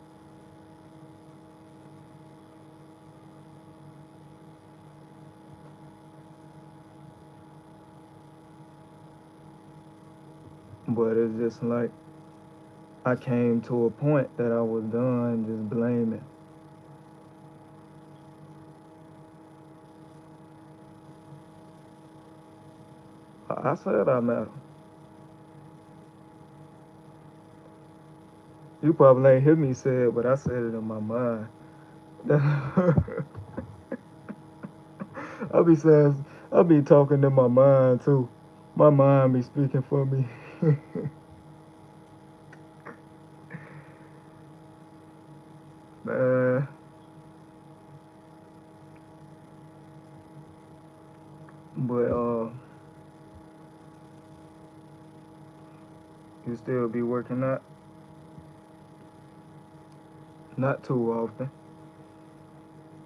but it's just like I came to a point that I was done just blaming. I said I matter. You probably ain't hear me say it, but I said it in my mind. I be saying, I be talking in my mind too. My mind be speaking for me. Man, but you still be working out? Not too often.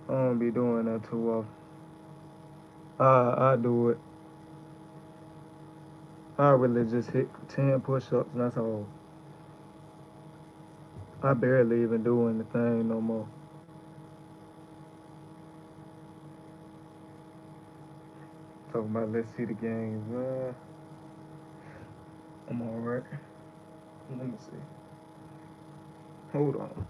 I don't be doing that too often. I do it. I really just hit 10 push-ups, and that's all. I barely even do anything no more. Talking about let's see the games. I'm alright. Let me see. Hold on.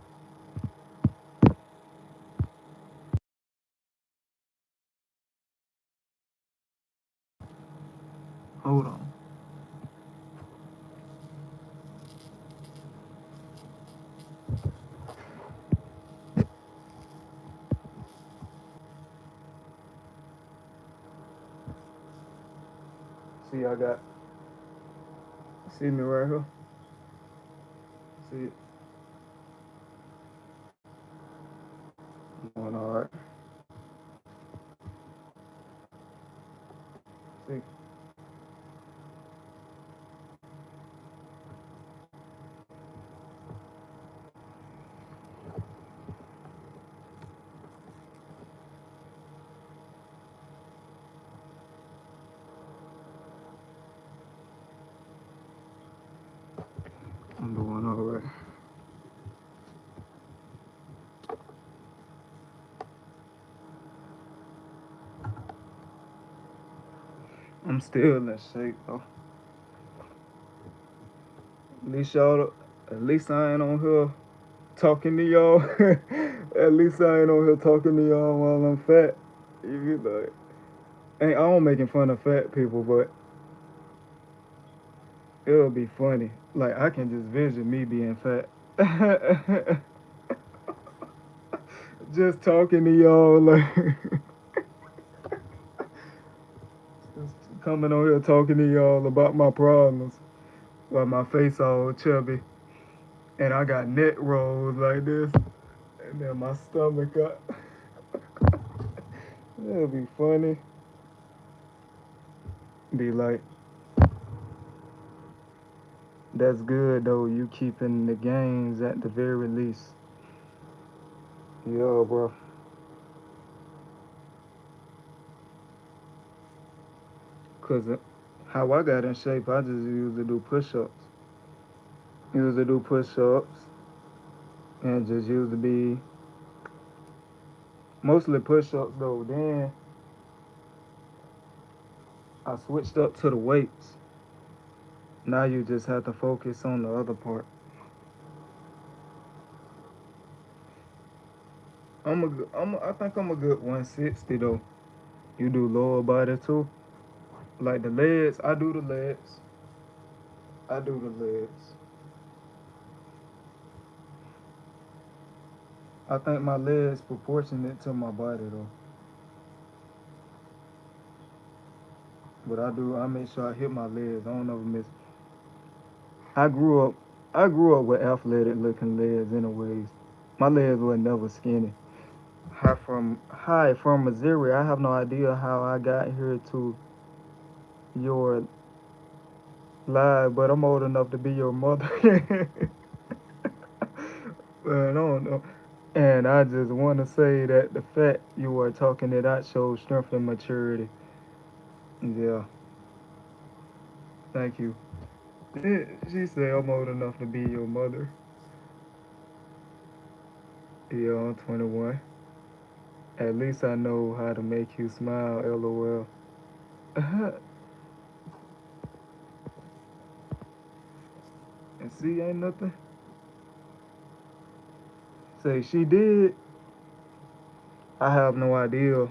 Hold on. See, I got. See me right here? See it? I'm doing alright. See? I'm doing alright. I'm still in shape though. At least y'all, at least I ain't on here talking to y'all. At least I ain't on here talking to y'all while I'm fat. You be like, ain't I don't making fun of fat people, but it'll be funny. Like I can just vision me being fat. Just talking to y'all, like just coming on here talking to y'all about my problems while my face all chubby and I got neck rolls like this and then my stomach up. It'll be funny. Be like, that's good though. You keeping the gains at the very least. Yeah, bro. Cause how I got in shape, I just used to do push-ups. Used to do push-ups and just used to be mostly push-ups though. Then I switched up to the weights. Now you just have to focus on the other part. I think I'm a good 160 though. You do lower body too, like the legs. I do the legs. I do the legs. I think my legs proportionate to my body though. But I make sure I hit my legs. I don't ever miss. I grew up. I grew up with athletic looking legs anyways. My legs were never skinny. Hi from Missouri. I have no idea how I got here to your live, but I'm old enough to be your mother. Man, I don't know. And I just want to say that the fact you are talking it out shows strength and maturity. Yeah, thank you. She said I'm old enough to be your mother. Yeah, I'm 21. At least I know how to make you smile, lol. And see, ain't nothing. Say she did. I have no idea.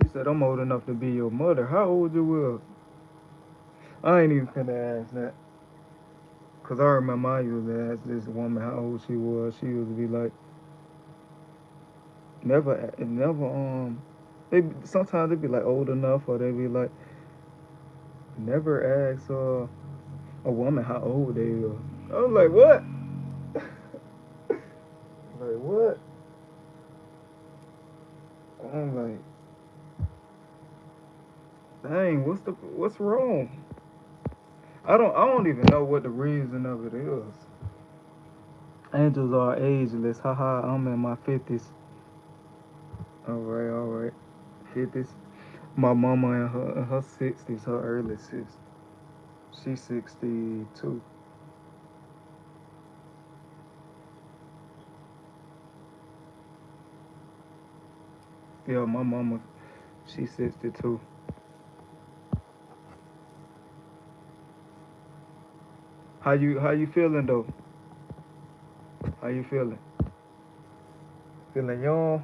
She said I'm old enough to be your mother. How old you was? I ain't even finna ask that. Cause I remember I used to ask this woman how old she was. She used to be like, never. They sometimes they be like old enough, or they be like, never ask a woman how old they are. I was like, what? Like what? I'm like, dang, what's wrong? I don't even know what the reason of it is. Angels are ageless. Haha, I'm in my 50s. All right. 50s. My mama in her 60s, her early 60s. She's 62. Yeah, my mama, she's 62. How you feeling though? How you feeling? Feeling young?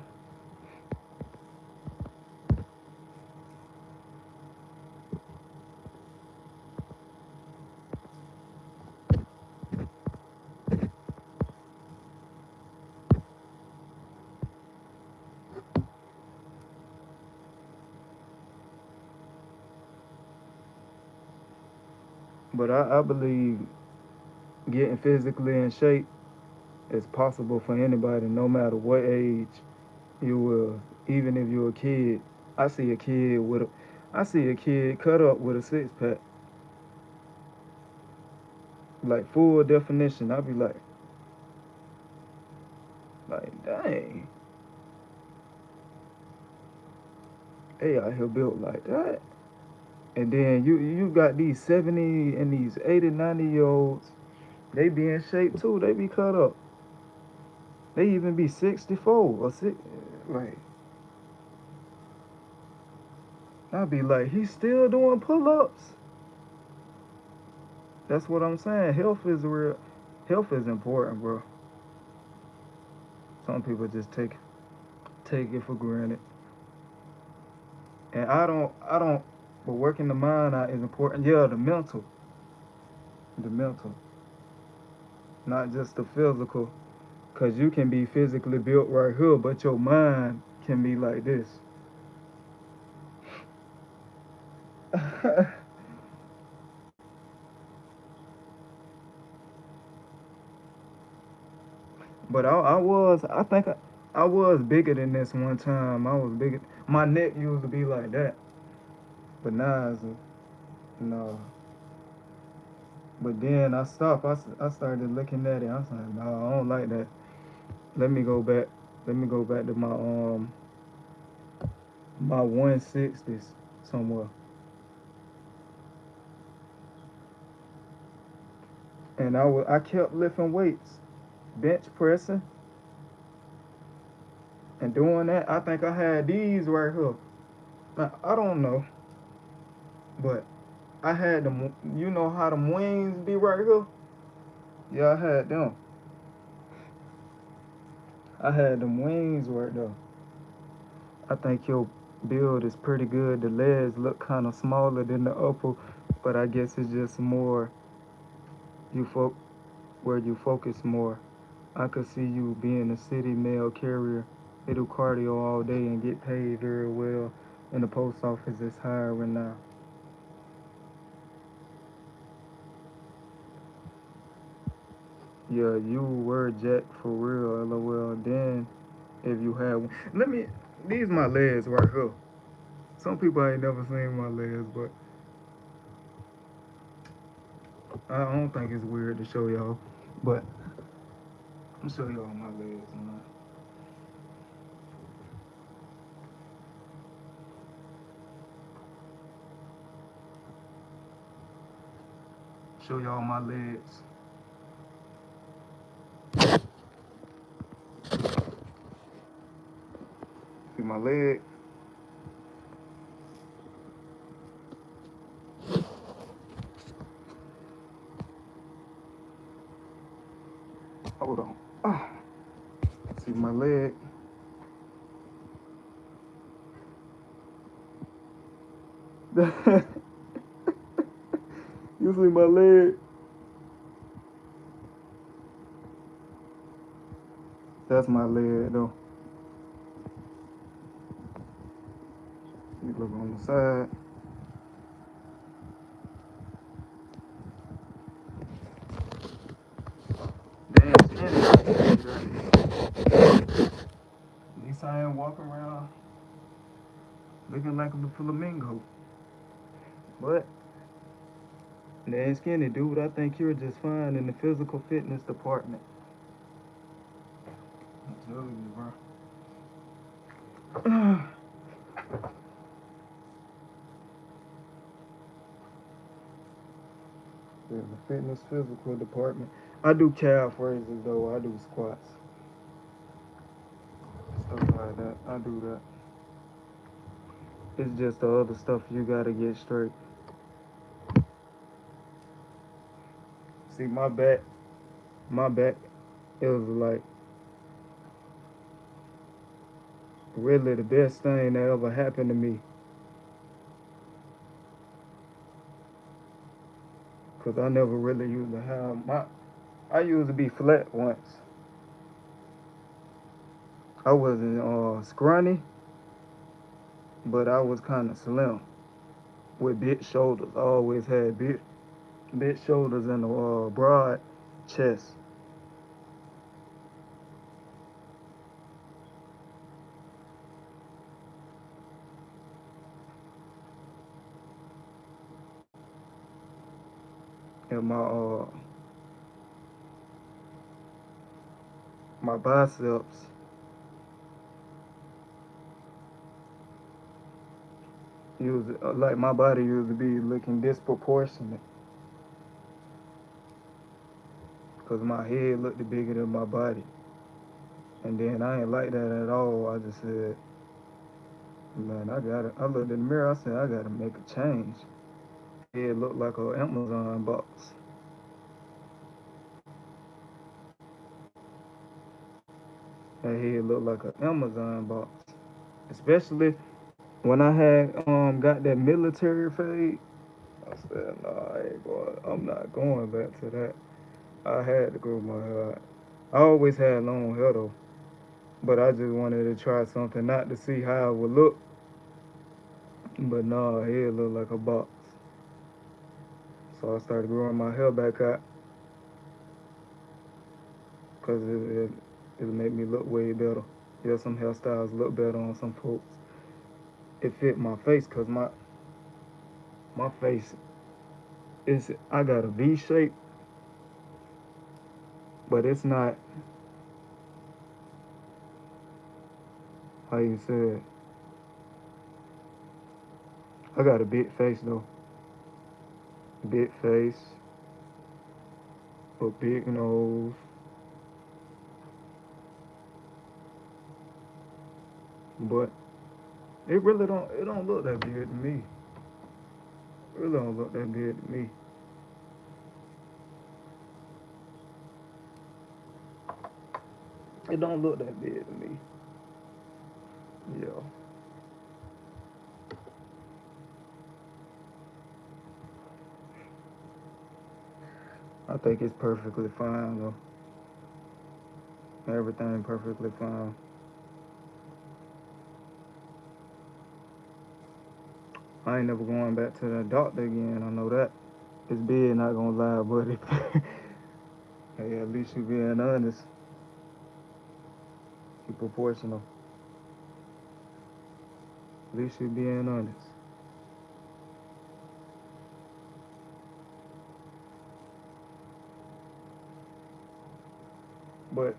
But I believe getting physically in shape is possible for anybody, no matter what age you will. Even if you're a kid, I see a kid with a, I see a kid cut up with a 6 pack, like full definition. I be like dang, they out here built like that. And then you got these 70 and these 80, 90-year olds. They be in shape too. They be cut up. They even be 64 or six. Like I be like, he's still doing pull-ups. That's what I'm saying. Health is real. Health is important, bro. Some people just take it for granted. And I don't. But working the mind out is important. Yeah, the mental, not just the physical. Cause you can be physically built right here, but your mind can be like this. But I think I was bigger than this one time. I was bigger. My neck used to be like that. But now it's, no. But then I stopped. I started looking at it. I was like, no, I don't like that. Let me go back. Let me go back to my 160s somewhere. And I kept lifting weights, bench pressing, and doing that. I think I had these right here. Now, I don't know, but I had them. You know how them wings be right here? Yeah, I had them. I had them wings right there. I think your build is pretty good. The legs look kind of smaller than the upper, but I guess it's just more you where you focus more. I could see you being a city mail carrier. They do cardio all day and get paid very well. And the post office is hiring now. Yeah, you were jacked for real, lol. Then if you had one, these my legs right here. Some people ain't never seen my legs, but I don't think it's weird to show y'all. But I'm show y'all my legs, man. Show y'all my legs. See my leg? Hold on. Ah, see my leg? You see my leg? That's my leg though. You look on the side. Damn, at least I ain't walking around looking like a flamingo. But damn skinny dude, I think you're just fine in the physical fitness department. I tell you, bro. In the fitness physical department. I do calf raises though. I do squats. Stuff like that. I do that. It's just the other stuff you gotta get straight. See my back, it was like really the best thing that ever happened to me. Cause I never really used to have I used to be flat once. I wasn't scrawny, but I was kind of slim with big shoulders. I always had big shoulders and a broad chest. And my biceps used like my body used to be looking disproportionate because my head looked bigger than my body. And then I ain't like that at all. I just said, man, I looked in the mirror. I said, I gotta make a change. It looked like an Amazon box. That head looked like an Amazon box. Especially when I had got that military fade. I said, nah, I ain't going. I'm not going back to that. I had to grow my hair out. I always had long hair though, but I just wanted to try something, not to see how it would look. But nah, it looked like a box. So I started growing my hair back out because it made me look way better. Yeah, some hairstyles look better on some folks. It fit my face because My face is, I got a V shape, but it's not how you said. I got a big face though. Big face, a big nose. But it don't look that big to me. It really don't look that big to me. It don't look that big to me. Yeah. I think it's perfectly fine though. Everything perfectly fine. I ain't never going back to the doctor again. I know that. It's big, not gonna lie, but hey, at least you being honest. You proportional. At least you being honest. But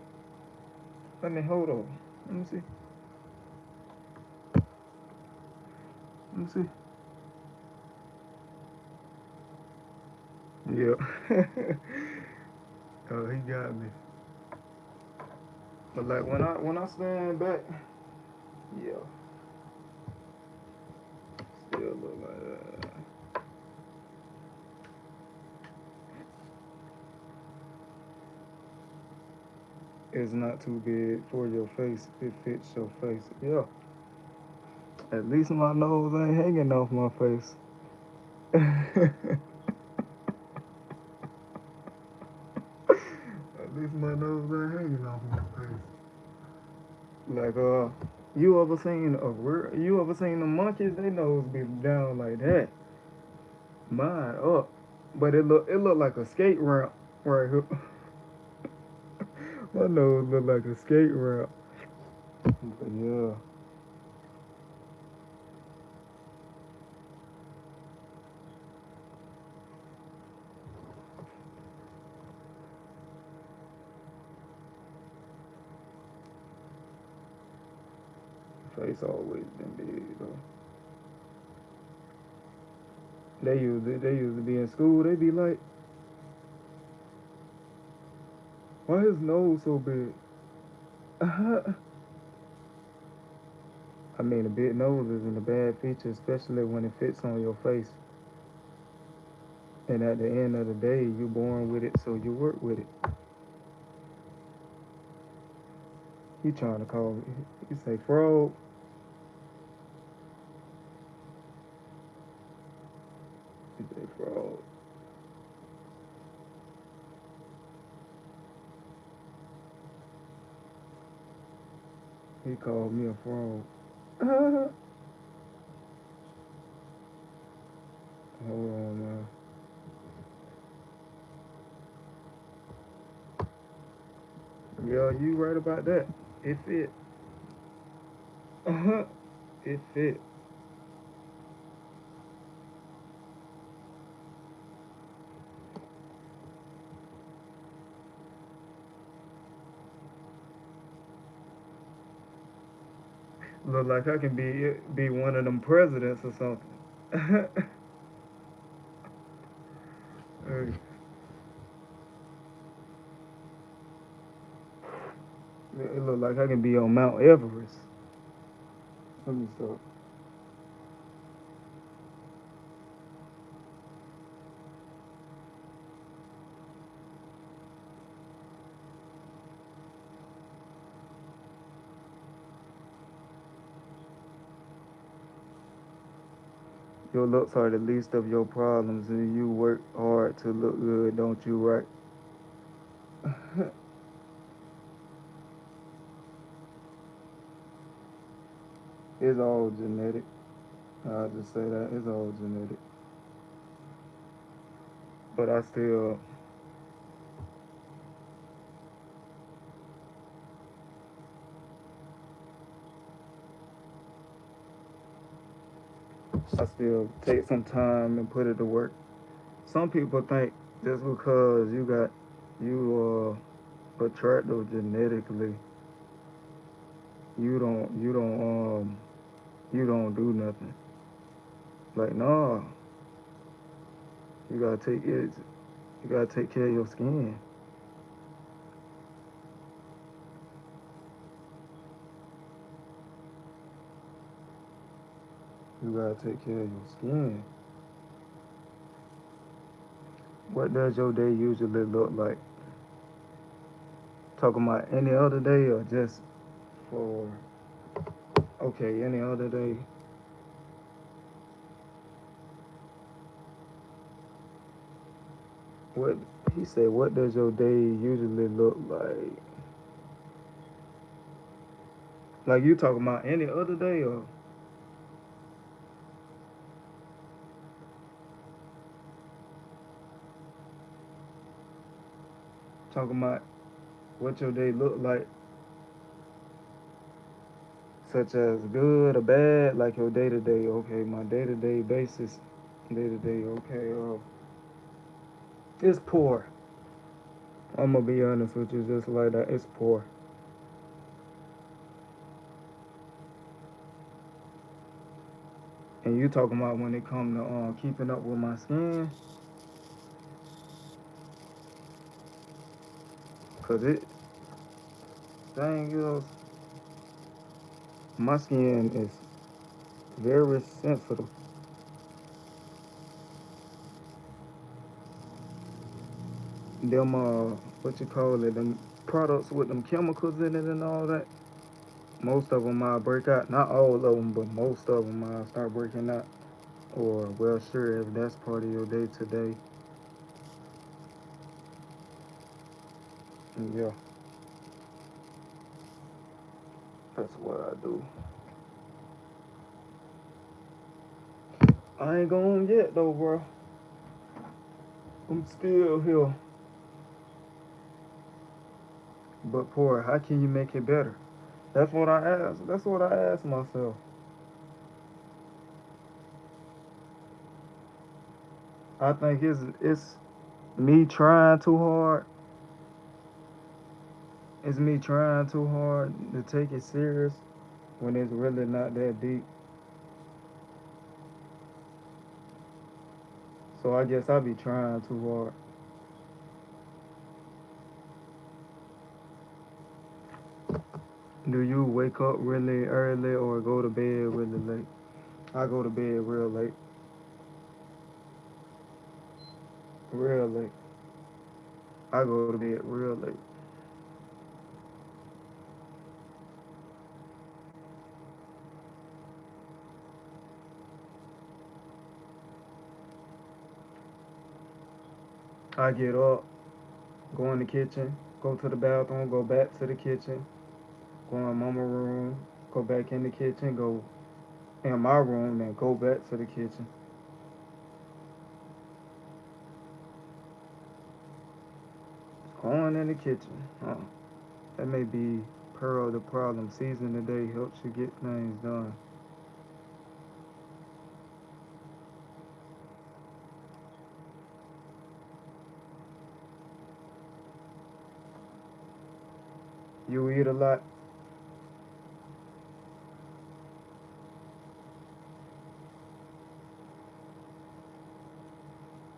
let me hold on. Let me see. Let me see. Yeah. Oh, he got me. But like when I stand back, yeah, still look like that. It's not too big for your face. It fits your face. Yeah. At least my nose ain't hanging off my face. At least my nose ain't hanging off my face. Like you ever seen the monkeys? They nose be down like that. Mine up. But it look like a skate ramp right here. My nose look like a skate ramp. But yeah. Face always been big though. They used to be in school, they be like, why his nose so big? I mean, a big nose isn't a bad feature, especially when it fits on your face. And at the end of the day, you're born with it, so you work with it. He trying to call me. He say frog. He say frog. He called me a frog. Hold on, man. Yeah, you right about that. It fit. It fit. Look like I can be one of them presidents or something. Hey, it look like I can be on Mount Everest. Let me stop. Your looks are the least of your problems, and you work hard to look good, don't you? Right? It's all genetic. I'll just say that it's all genetic. But I still, I still take some time and put it to work. Some people think just because you attractive genetically, you don't do nothing. Like no, you gotta take it. You gotta take care of your skin. You gotta take care of your skin. What does your day usually look like? Talking about any other day or just for okay, any other day? What he said, what does your day usually look like? Like you talking about any other day or talking about what your day look like, such as good or bad, like your day to day. Okay, my day to day basis, day to day. Okay, it's poor. I'm gonna be honest with you, just like that. It's poor. And you talking about when it come to keeping up with my skin, cause it thing is, my skin is very sensitive. Them what you call it, them products with them chemicals in it and all that. Most of them I break out. Not all of them, but most of them I start breaking out. Or well, sure, if that's part of your day today, yeah, that's what I do. I ain't gone yet though, bro. I'm still here. But poor, how can you make it better? That's what I asked. That's what I asked myself. I think it's me trying too hard. It's me trying too hard to take it serious when it's really not that deep. So I guess I be trying too hard. Do you wake up really early or go to bed really late? I go to bed real late. Real late. I go to bed real late. I get up, go in the kitchen, go to the bathroom, go back to the kitchen, go in mama room, go back in the kitchen, go in my room, then go back to the kitchen. Going in the kitchen. That may be part of the problem. Season the day helps you get things done. You eat a lot?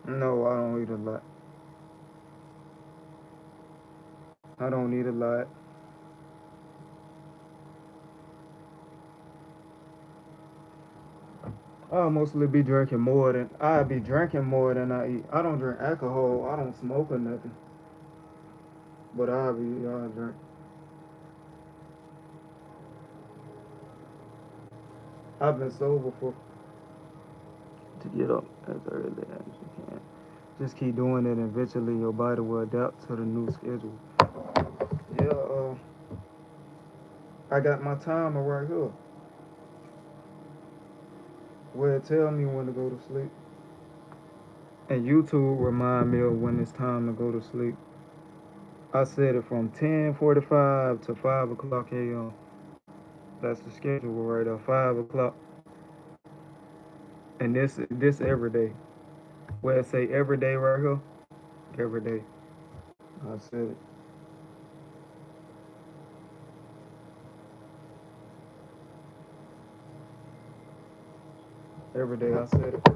No, I don't eat a lot. I don't eat a lot. I be drinking more than I eat. I don't drink alcohol. I don't smoke or nothing. But I drink. I've been sober for to get up as early as you can. Just keep doing it, and eventually your body will adapt to the new schedule. Yeah, I got my timer right here. Where it tell me when to go to sleep. And YouTube remind me of when it's time to go to sleep. I set it from 10:45 to 5 o'clock a.m. That's the schedule right there. 5 o'clock. And this every day. Where it say every day right here, every day. I said it. Every day I said it.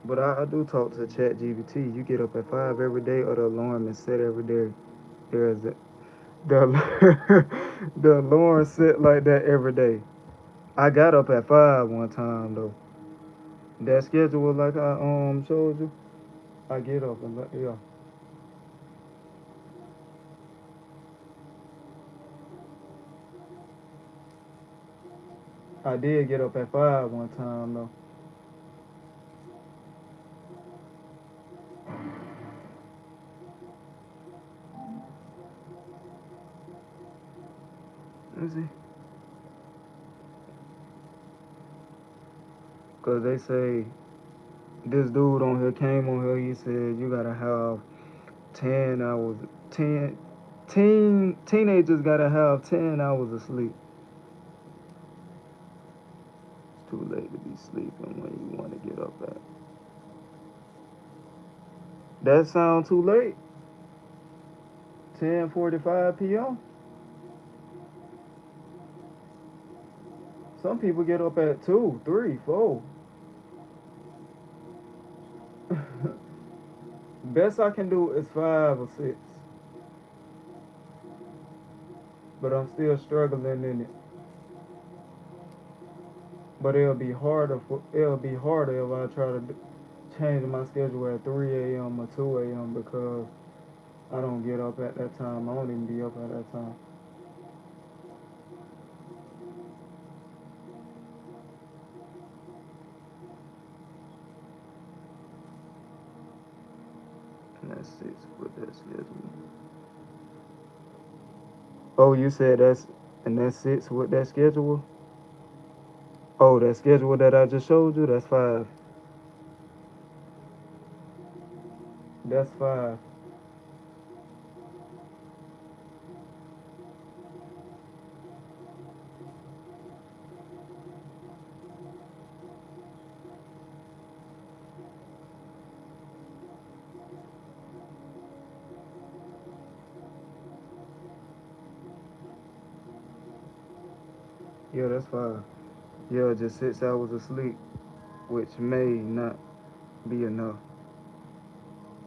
But I do talk to Chat GBT. You get up at 5 every day, or the alarm is set every day. There's the the alarm set like that every day. I got up at 5 one time though. That schedule like I showed you. I get up and yeah. I did get up at 5 one time though. Let's see. Cause they say this dude on here came on here. He said you gotta have 10 hours. 10 teenagers gotta have 10 hours of sleep. It's too late to be sleeping when you want to get up at. That sound too late. 10:45 p.m. Some people get up at 2, 3, 4. Best I can do is 5 or 6, but I'm still struggling in it. But it'll be harder if I try to change my schedule at 3 a.m. or 2 a.m. because I don't get up at that time. I don't even be up at that time. And that's 6 with that schedule. Oh, you said that's 6 with that schedule? Oh, that schedule that I just showed you, that's 5. That's 5. Yeah, that's 5. Yeah, just 6 hours of sleep, which may not be enough.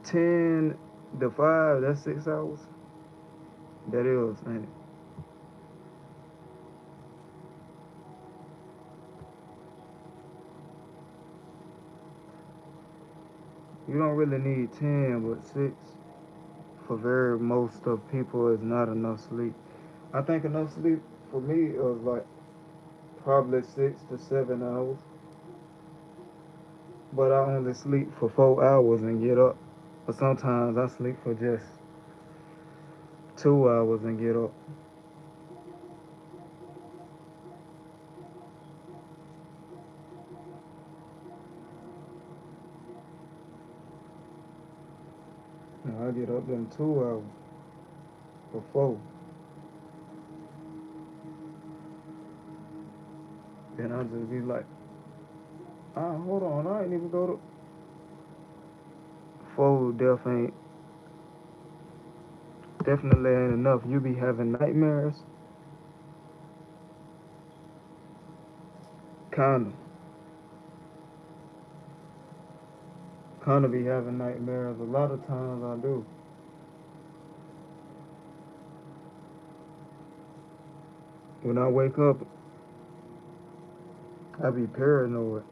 10 to 5, that's 6 hours. That is, ain't it? You don't really need 10, but 6 for very most of people is not enough sleep. I think enough sleep for me is like probably 6 to 7 hours, but I only sleep for 4 hours and get up. But sometimes I sleep for just 2 hours and get up. I get up in 2 hours or 4. Then I just be like, hold on, I ain't even go to 4. Definitely ain't enough. You be having nightmares, kinda, kinda be having nightmares. A lot of times I do. When I wake up, I be paranoid.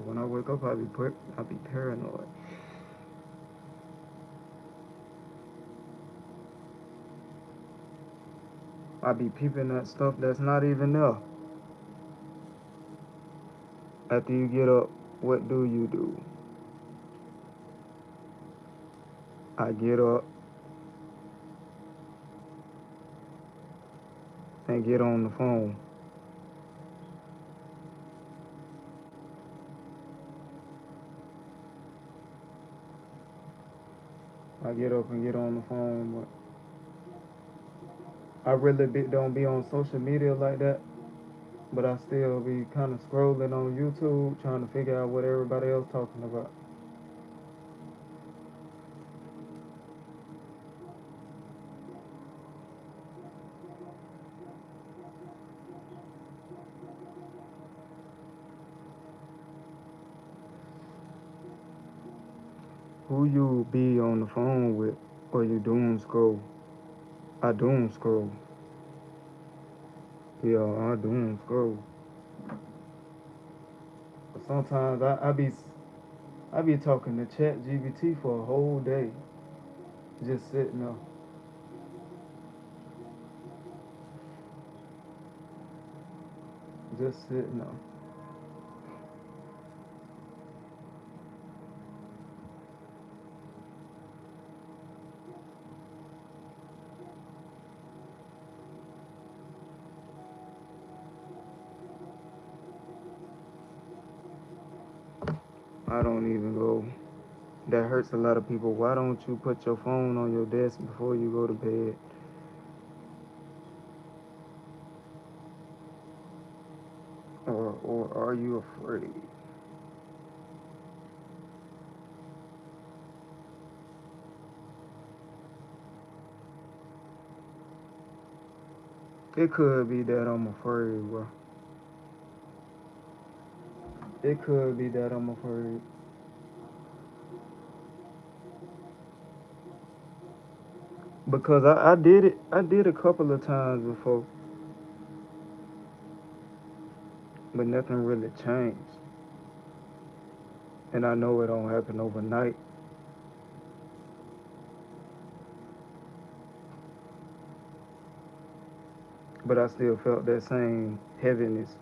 When I wake up, I be paranoid. I be peeping at stuff that's not even there. After you get up, what do you do? I get up, and get on the phone. I get up and get on the phone, but I really don't be on social media like that. But I still be kind of scrolling on YouTube trying to figure out what everybody else talking about. Who you be on the phone with, or you doom scroll? I doom scroll. Yeah, I doom scroll. But sometimes I be talking to Chat GBT for a whole day, just sitting there, just sitting there. I don't even go. That hurts a lot of people. Why don't you put your phone on your desk before you go to bed? Or are you afraid? It could be that I'm afraid, bro. It could be that I'm afraid. Because I did it. I did a couple of times before, but nothing really changed. And I know it don't happen overnight. But I still felt that same heaviness.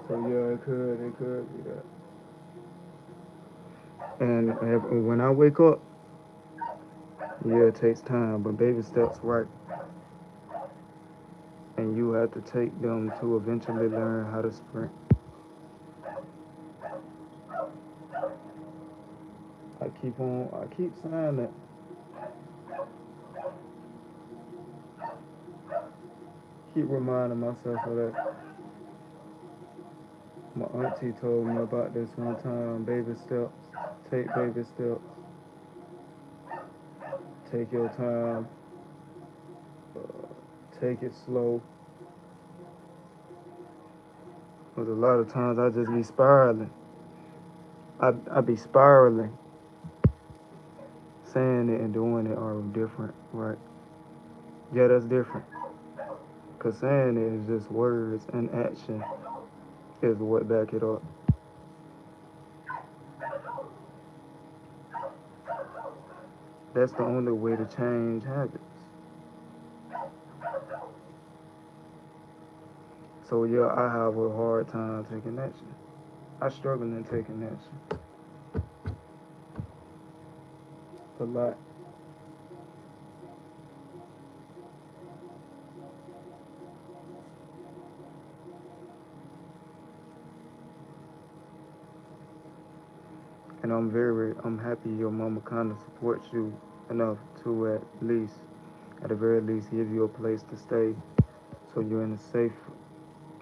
So yeah, it could be that. And when I wake up, yeah, it takes time, but baby steps right. And you have to take them to eventually learn how to sprint. I keep saying that. Keep reminding myself of that. My auntie told me about this one time. Baby steps. Take baby steps. Take your time. Take it slow. Because a lot of times I just be spiraling. I be spiraling. Saying it and doing it are different, right? Yeah, that's different. Because saying it is just words, and action is what back it up. That's the only way to change habits. So yeah, I have a hard time taking action. I struggle in taking action a lot. And I'm happy your mama kind of supports you enough to at the very least, give you a place to stay, so you're in a safe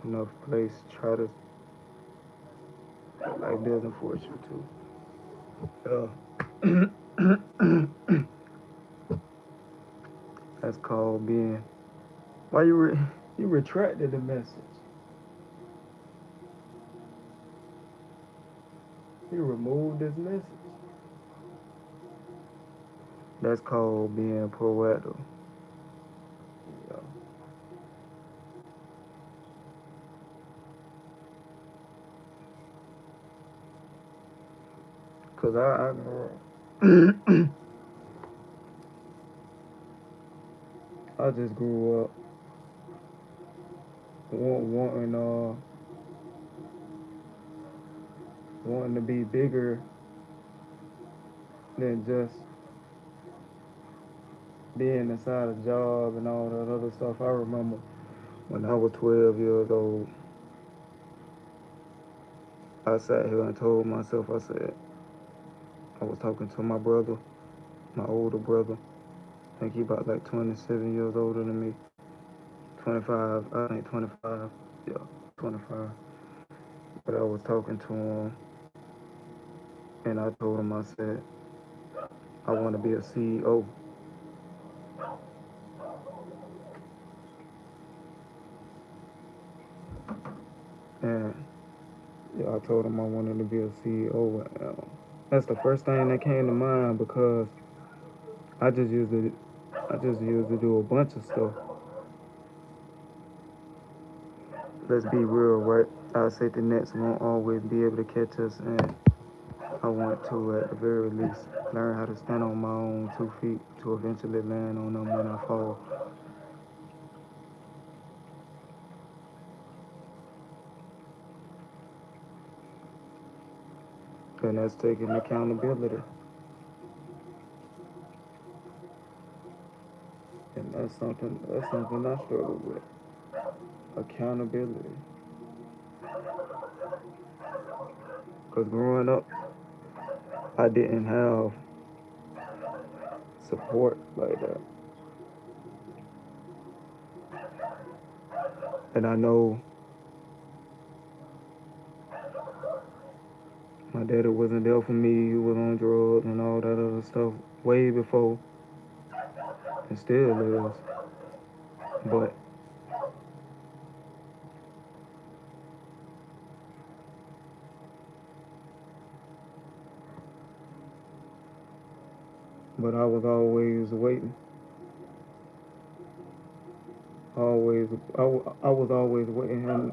enough place. Try to like doesn't force you to. That's called being. Why you retracted the message? You removed this message. That's called being proactive. Yeah. Cause I I just grew up wanting wanting to be bigger than just being inside a job and all that other stuff. I remember when I was 12 years old, I sat here and told myself, I said, I was talking to my brother, my older brother. I think he about like 27 years older than me. 25, I think 25. Yeah, 25. But I was talking to him and I told him, I said, I want to be a CEO. And yeah, I told him I wanted to be a CEO. That's the first thing that came to mind because I just used to, I just used to do a bunch of stuff. Let's be real, right? Our safety nets won't always be able to catch us, and I want to, at the very least, learn how to stand on my own 2 feet to eventually land on them when I fall. And that's taking accountability. And that's something I struggle with. Accountability. Because growing up, I didn't have support like that. And I know my daddy wasn't there for me. He was on drugs and all that other stuff way before, and still is. But I was always waiting. Always, I was always waiting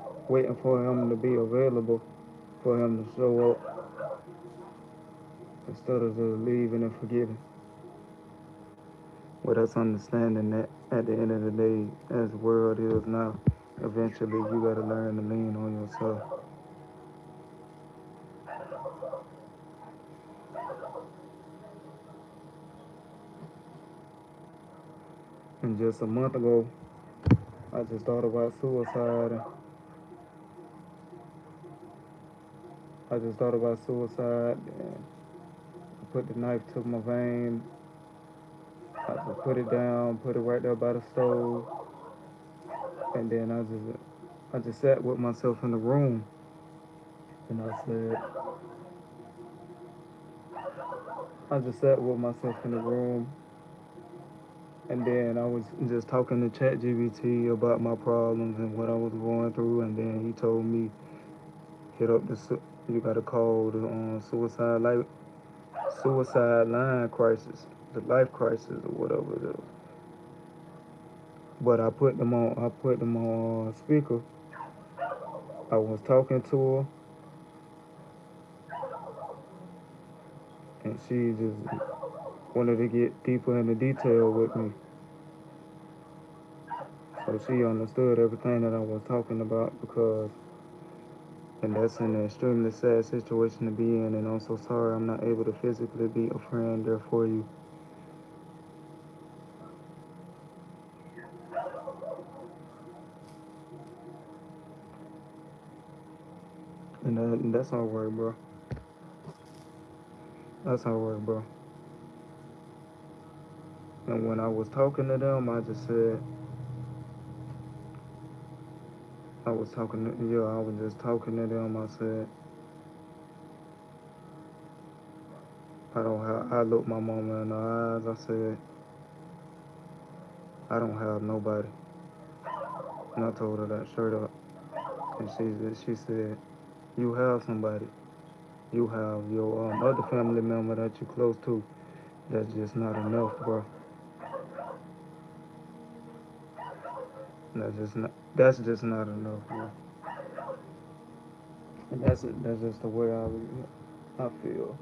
for him to be available, for him to show up instead of just leaving and forgetting. Well, that's understanding that at the end of the day, as the world is now, eventually you gotta learn to lean on yourself. And just a month ago, I just thought about suicide. I just thought about suicide and put the knife to my vein. I just put it down, put it right there by the stove, and then I just sat with myself in the room, and I just sat with myself in the room, and then I was just talking to ChatGPT about my problems and what I was going through, and then he told me hit up you gotta call the suicide line crisis, the life crisis or whatever it is. But I put them on speaker. I was talking to her, and she just wanted to get deeper into detail with me. So she understood everything that I was talking about and that's an extremely sad situation to be in. And I'm so sorry I'm not able to physically be a friend there for you. And that's all right, bro. That's all right, bro. And when I was talking to them, I just said, I was just talking to them. I said, I looked my mama in the eyes. I said, I don't have nobody. And I told her that straight up. And she said, you have somebody. You have your other family member that you're close to. That's just not enough, bro. That's just not enough, bro. And that's just the way I feel.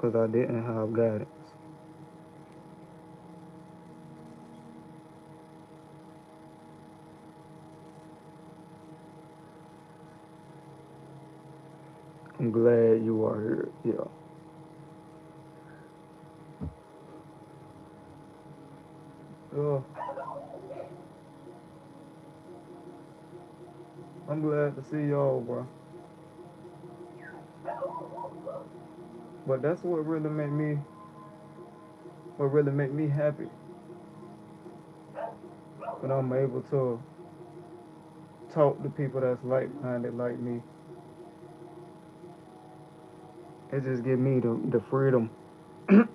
because I didn't have guidance. I'm glad you are here. Yeah. Yeah. I'm glad to see y'all, bro. But that's what really make me happy. When I'm able to talk to people that's like-minded like me. It just give me the freedom. You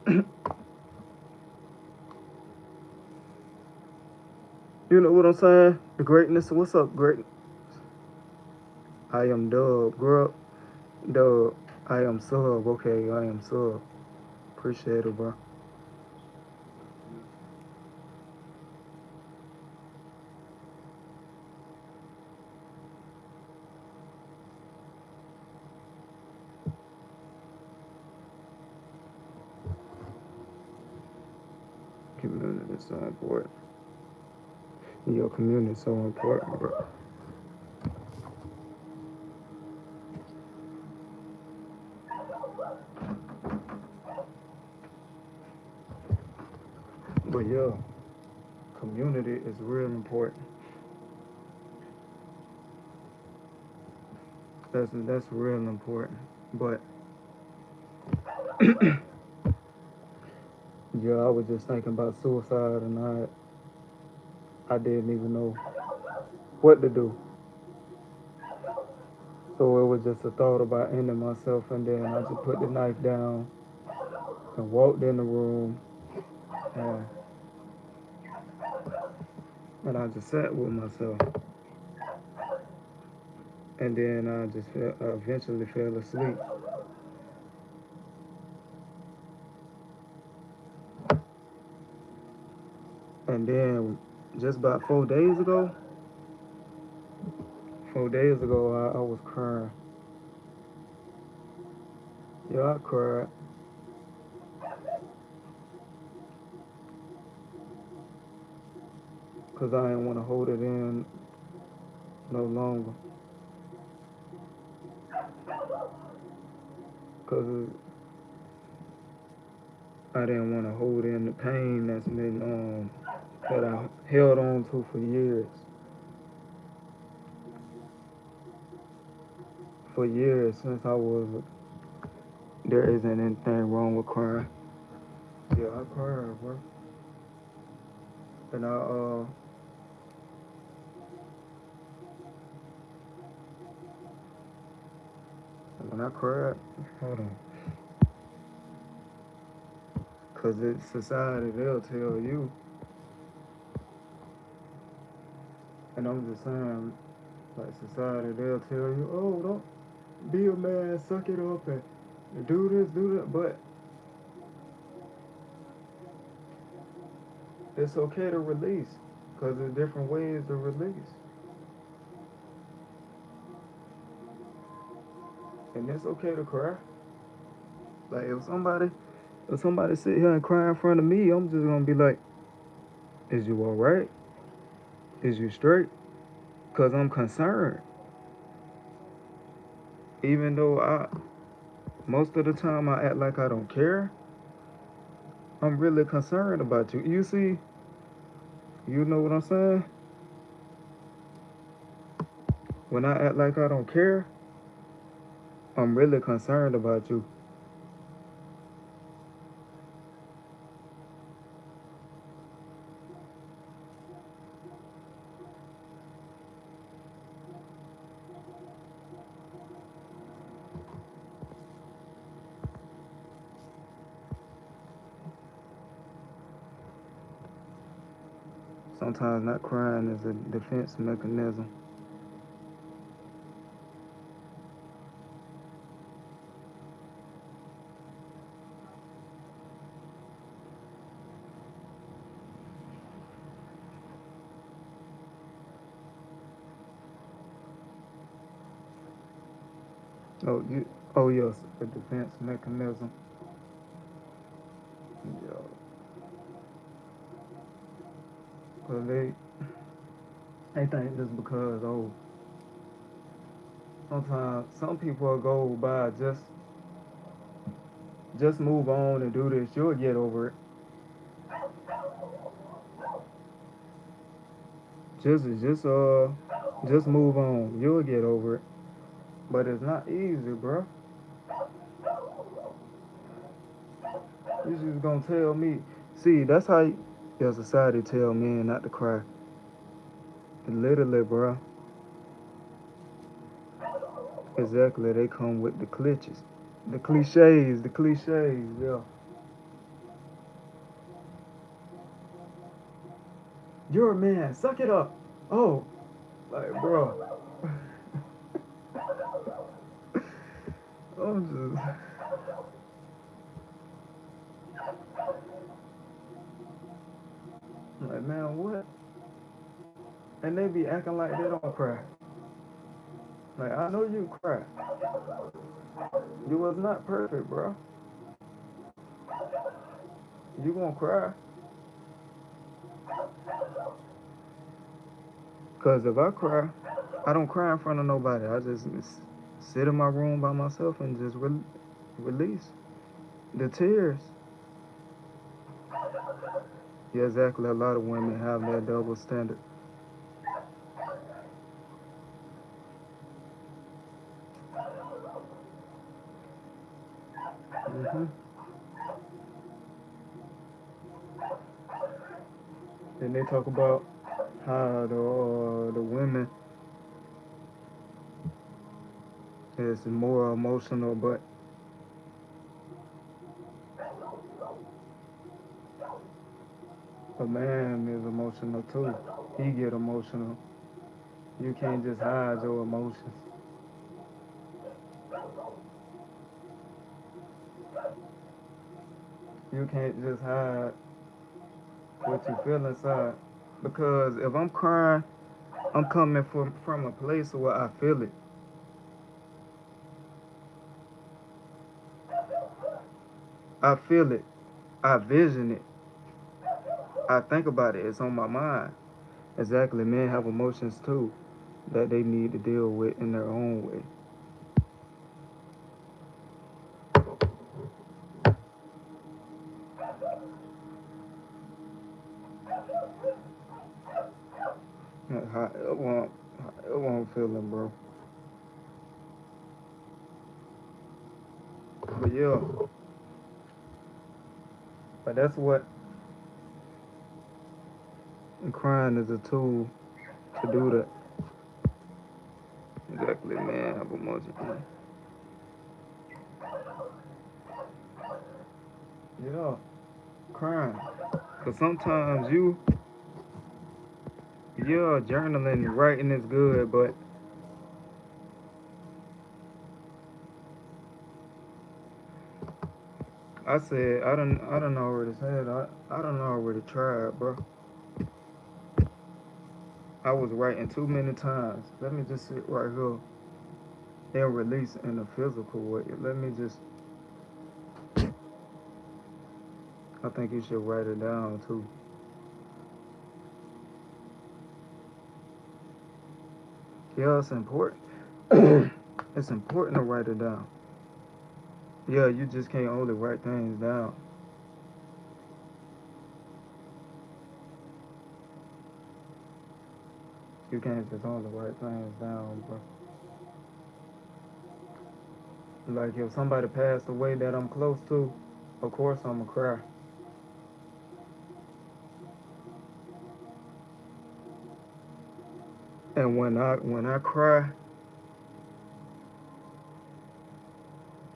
know what I'm saying? The greatness. What's up, great? I am Dub. Girl, Dub. I am Sub. Okay, I am Sub. Appreciate it, bro. Community is so important. Your community is so important, bro. But yeah, community is real important. That's real important. But yeah, I was just thinking about suicide, and I didn't even know what to do. So it was just a thought about ending myself, and then I just put the knife down and walked in the room, and, and I just sat with myself, and then I eventually fell asleep. And then just about 4 days ago, I was crying. Yeah, I cried because I didn't want to hold it in no longer. Because I didn't want to hold in the pain that I held on to for years. For years since I was, there isn't anything wrong with crying. Yeah, I cried, bro. And when I cried, hold on. Because it's society, they'll tell you. And I'm just saying, like society, they'll tell you, oh, don't be a man, suck it up and do this, do that. But it's okay to release because there's different ways to release. And it's okay to cry. Like if somebody sit here and cry in front of me, I'm just gonna be like, is you all right? Is you straight? Because I'm concerned. Even though most of the time I act like I don't care, I'm really concerned about you. You see, you know what I'm saying? When I act like I don't care, I'm really concerned about you. Sometimes not crying is a defense mechanism. Oh, oh yes, a defense mechanism. Cause they think just because, oh, sometimes some people will go by just move on and do this. You'll get over it. Just move on. You'll get over it. But it's not easy, bro. You just gonna tell me. See, that's how your society tell men not to cry. Literally, bro. Exactly. They come with the glitches. The cliches, yeah. You're a man, suck it up. Oh, like, bro. I'm just, like, man, what? And they be acting like they don't cry. Like, I know you cry. You was not perfect, bro. You gonna cry. Cause if I cry, I don't cry in front of nobody. I just sit in my room by myself and just release the tears. Yeah, exactly. A lot of women have that double standard. hmm Then they talk about how the women is more emotional, but a man is emotional too. He get emotional. You can't just hide your emotions. You can't just hide what you feel inside. Because if I'm crying, I'm coming from a place where I feel it. I feel it. I vision it. I think about it. It's on my mind. Exactly. Men have emotions too that they need to deal with in their own way. How it won't feel it, bro. But yeah, but that's what crying is a tool to do that. Exactly, man. Have emotions. Yeah, crying. Cause sometimes yeah, journaling, writing is good, but I don't already said, I don't already tried, bro. I was writing too many times. Let me just sit right here and release in a physical way. Let me just, I think you should write it down too. Yeah, it's important. It's important to write it down. Yeah, you just can't only write things down. You can't just only write things down, bro. Like if somebody passed away that I'm close to, of course I'ma cry. And when I cry,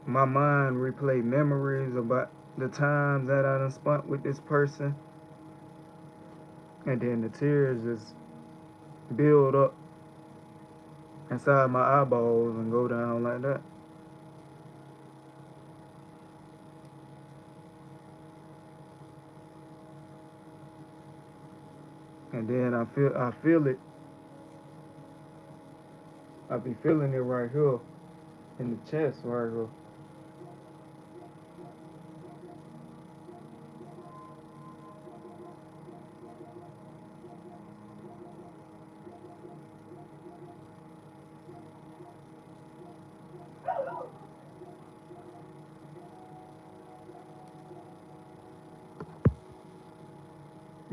my mind replay memories about the times that I done spent with this person, and then the tears just build up inside my eyeballs and go down like that. And then I feel it. I be feeling it right here in the chest right here.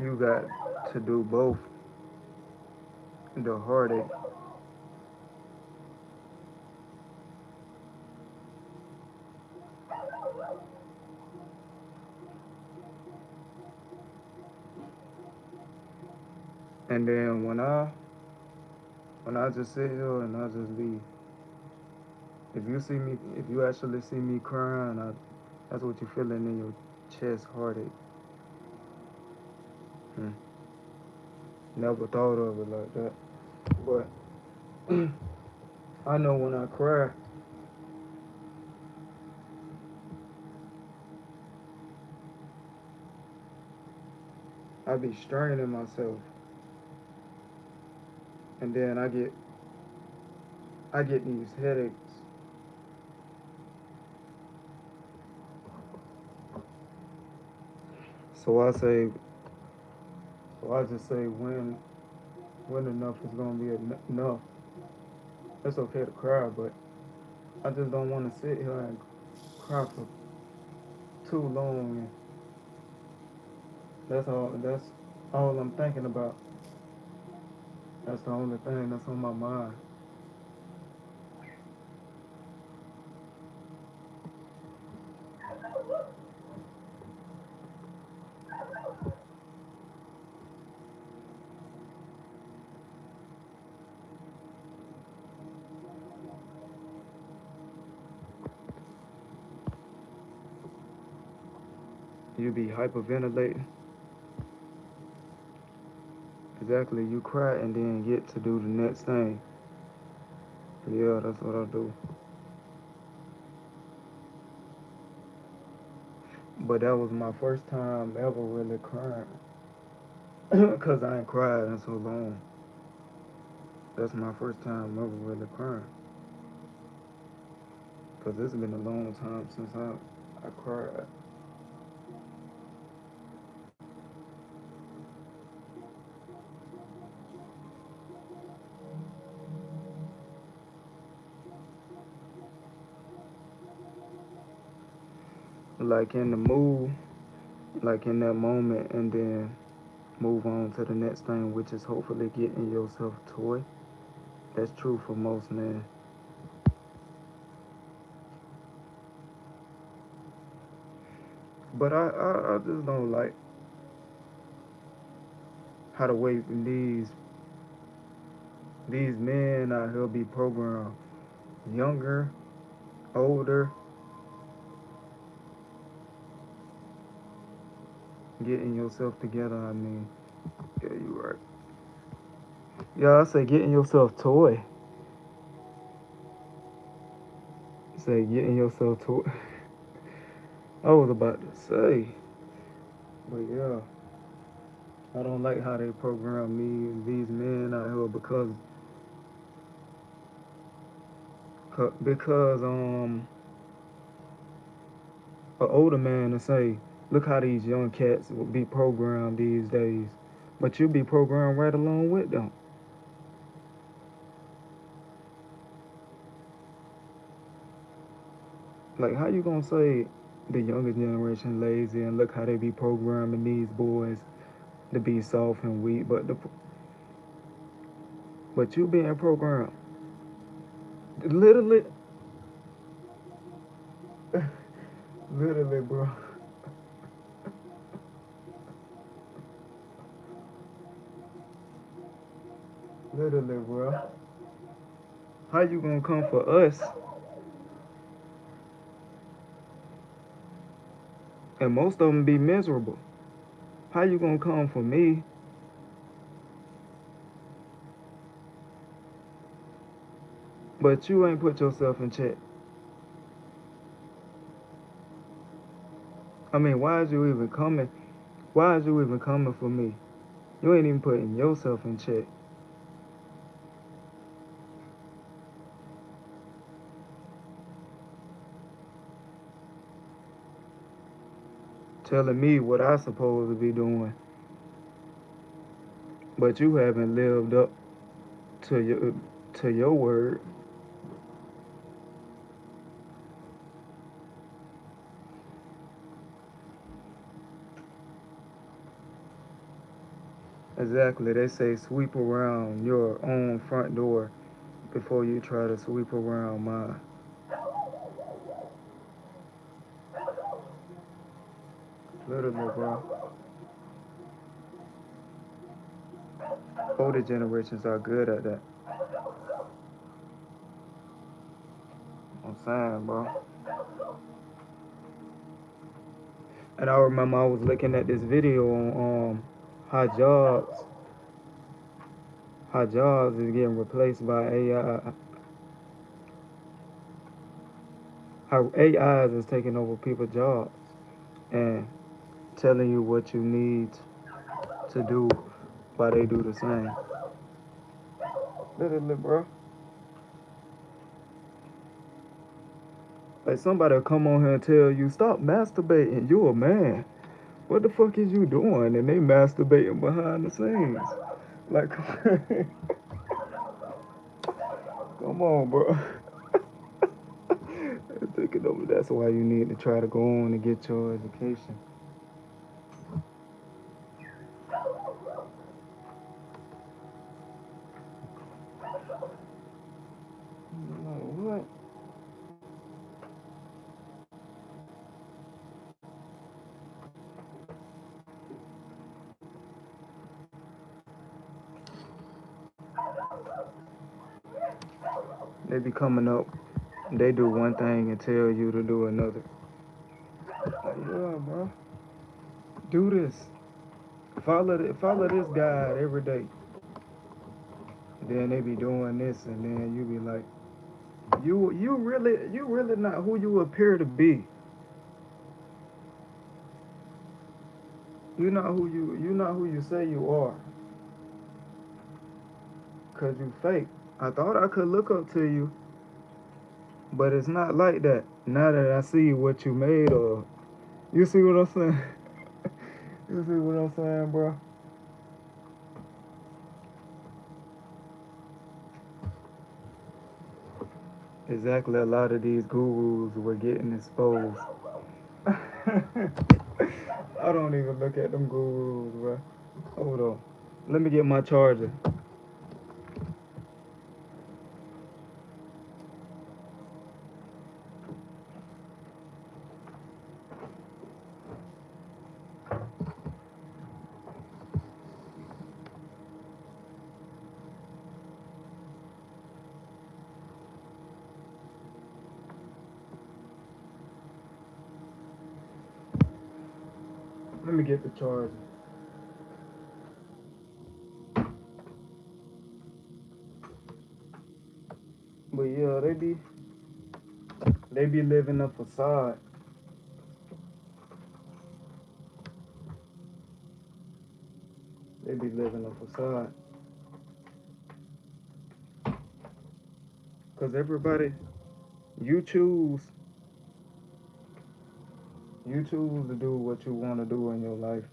You got to do both the heartache and then when I just sit here and I just leave. If you actually see me crying, that's what you're feeling in your chest, heartache. Hmm. Never thought of it like that. But I know when I cry, I be straining myself, and then I get these headaches. So I say, so I just say when enough is gonna be enough. It's okay to cry, but I just don't want to sit here and cry for too long. And that's all I'm thinking about. That's the only thing that's on my mind. You be hyperventilating. Exactly. You cry and then get to do the next thing. Yeah, that's what I do. But that was my first time ever really crying. Because I ain't cried in so long. That's my first time ever really crying. Because it's been a long time since I cried. Like in the mood, like in that moment, and then move on to the next thing, which is hopefully getting yourself a toy. That's true for most men. But I just don't like how the way these men out here be programmed. Younger, older, getting yourself together. I mean, yeah, you right. Yeah, I say getting yourself toy. Say getting yourself toy. I was about to say, but yeah, I don't like how they program me and these men out here because an older man to say, look how these young cats will be programmed these days, but you be programmed right along with them. Like how you gonna say the younger generation lazy and look how they be programming these boys to be soft and weak, but you being programmed literally, literally, bro, literally, bro. How you gonna come for us? And most of them be miserable. How you gonna come for me, but you ain't put yourself in check? I mean, why is you even coming? Why is you even coming for me? You ain't even putting yourself in check. Telling me what I supposed to be doing, but you haven't lived up to your word. Exactly. They say sweep around your own front door before you try to sweep around mine. Literally, bro. Older generations are good at that. I'm saying, bro. And I remember I was looking at this video on how jobs how jobs is getting replaced by AI, how AIs is taking over people's jobs and telling you what you need to do while they do the same. Literally, bro. Like somebody will come on here and tell you, stop masturbating, you a man. What the fuck is you doing? And they masturbating behind the scenes. Like, come on, bro. Thinking over that's why you need to try to go on and get your education. Like, what? They be coming up, they do one thing and tell you to do another. Like, yeah, bro. Do this. Follow this guide every day. Then they be doing this, and then you be like, you really not who you appear to be. You not who you say you are. Cause you fake. I thought I could look up to you, but it's not like that. Now that I see what you made of, you see what I'm saying? You see what I'm saying, bro? Exactly. A lot of these gurus were getting exposed. I don't even look at them gurus, bro. Hold on. Let me get my charger. Let me get the charger. But yeah, they be living a facade. They be living a facade. Cause everybody, you choose, you choose to do what you want to do in your life.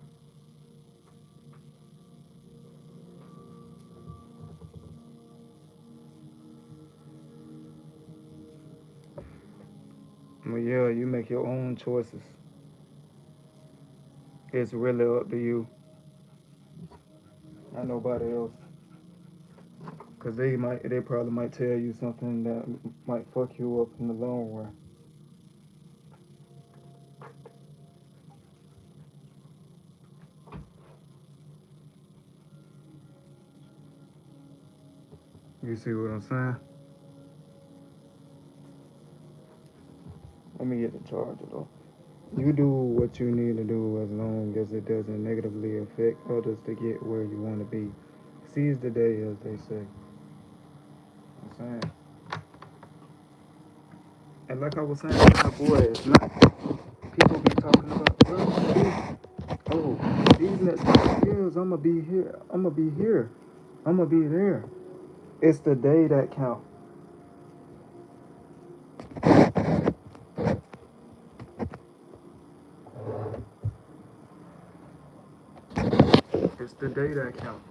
But yeah, you make your own choices. It's really up to you, not nobody else. Cause they probably might tell you something that might fuck you up in the long run. You see what I'm saying? Let me get the charger though. You do what you need to do as long as it doesn't negatively affect others to get where you want to be. Seize the day, as they say. I'm saying. And like I was saying, my boy, it's not people be talking about, bro, these next 5 years, I'm gonna be here. I'm gonna be here. I'm gonna be there. It's the day that count. It's the day that count.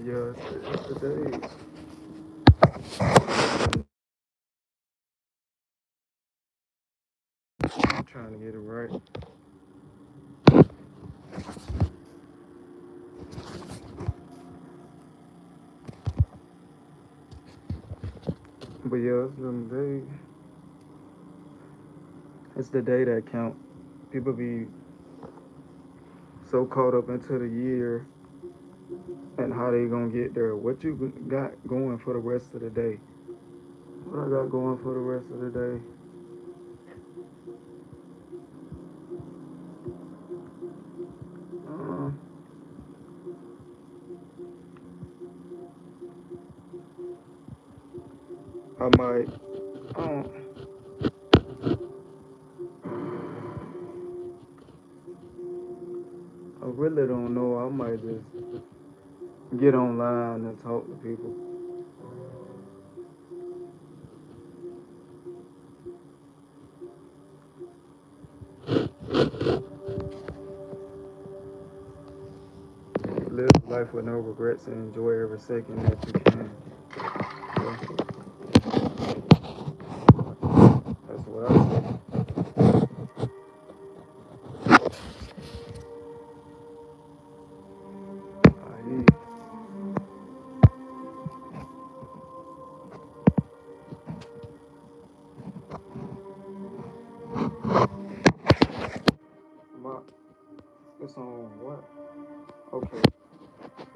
Yeah, it's the days. I'm trying to get it right. But yeah, it's them days. It's the day that count. People be so caught up into the year and how they gonna get there. What you got going for the rest of the day? What I got going for the rest of the day? Uh, I might. I don't. I really don't know. I might just get online and talk to people. Live life with no regrets and enjoy every second that you can. So that's what I say. I hear you. My, it's on what? Okay,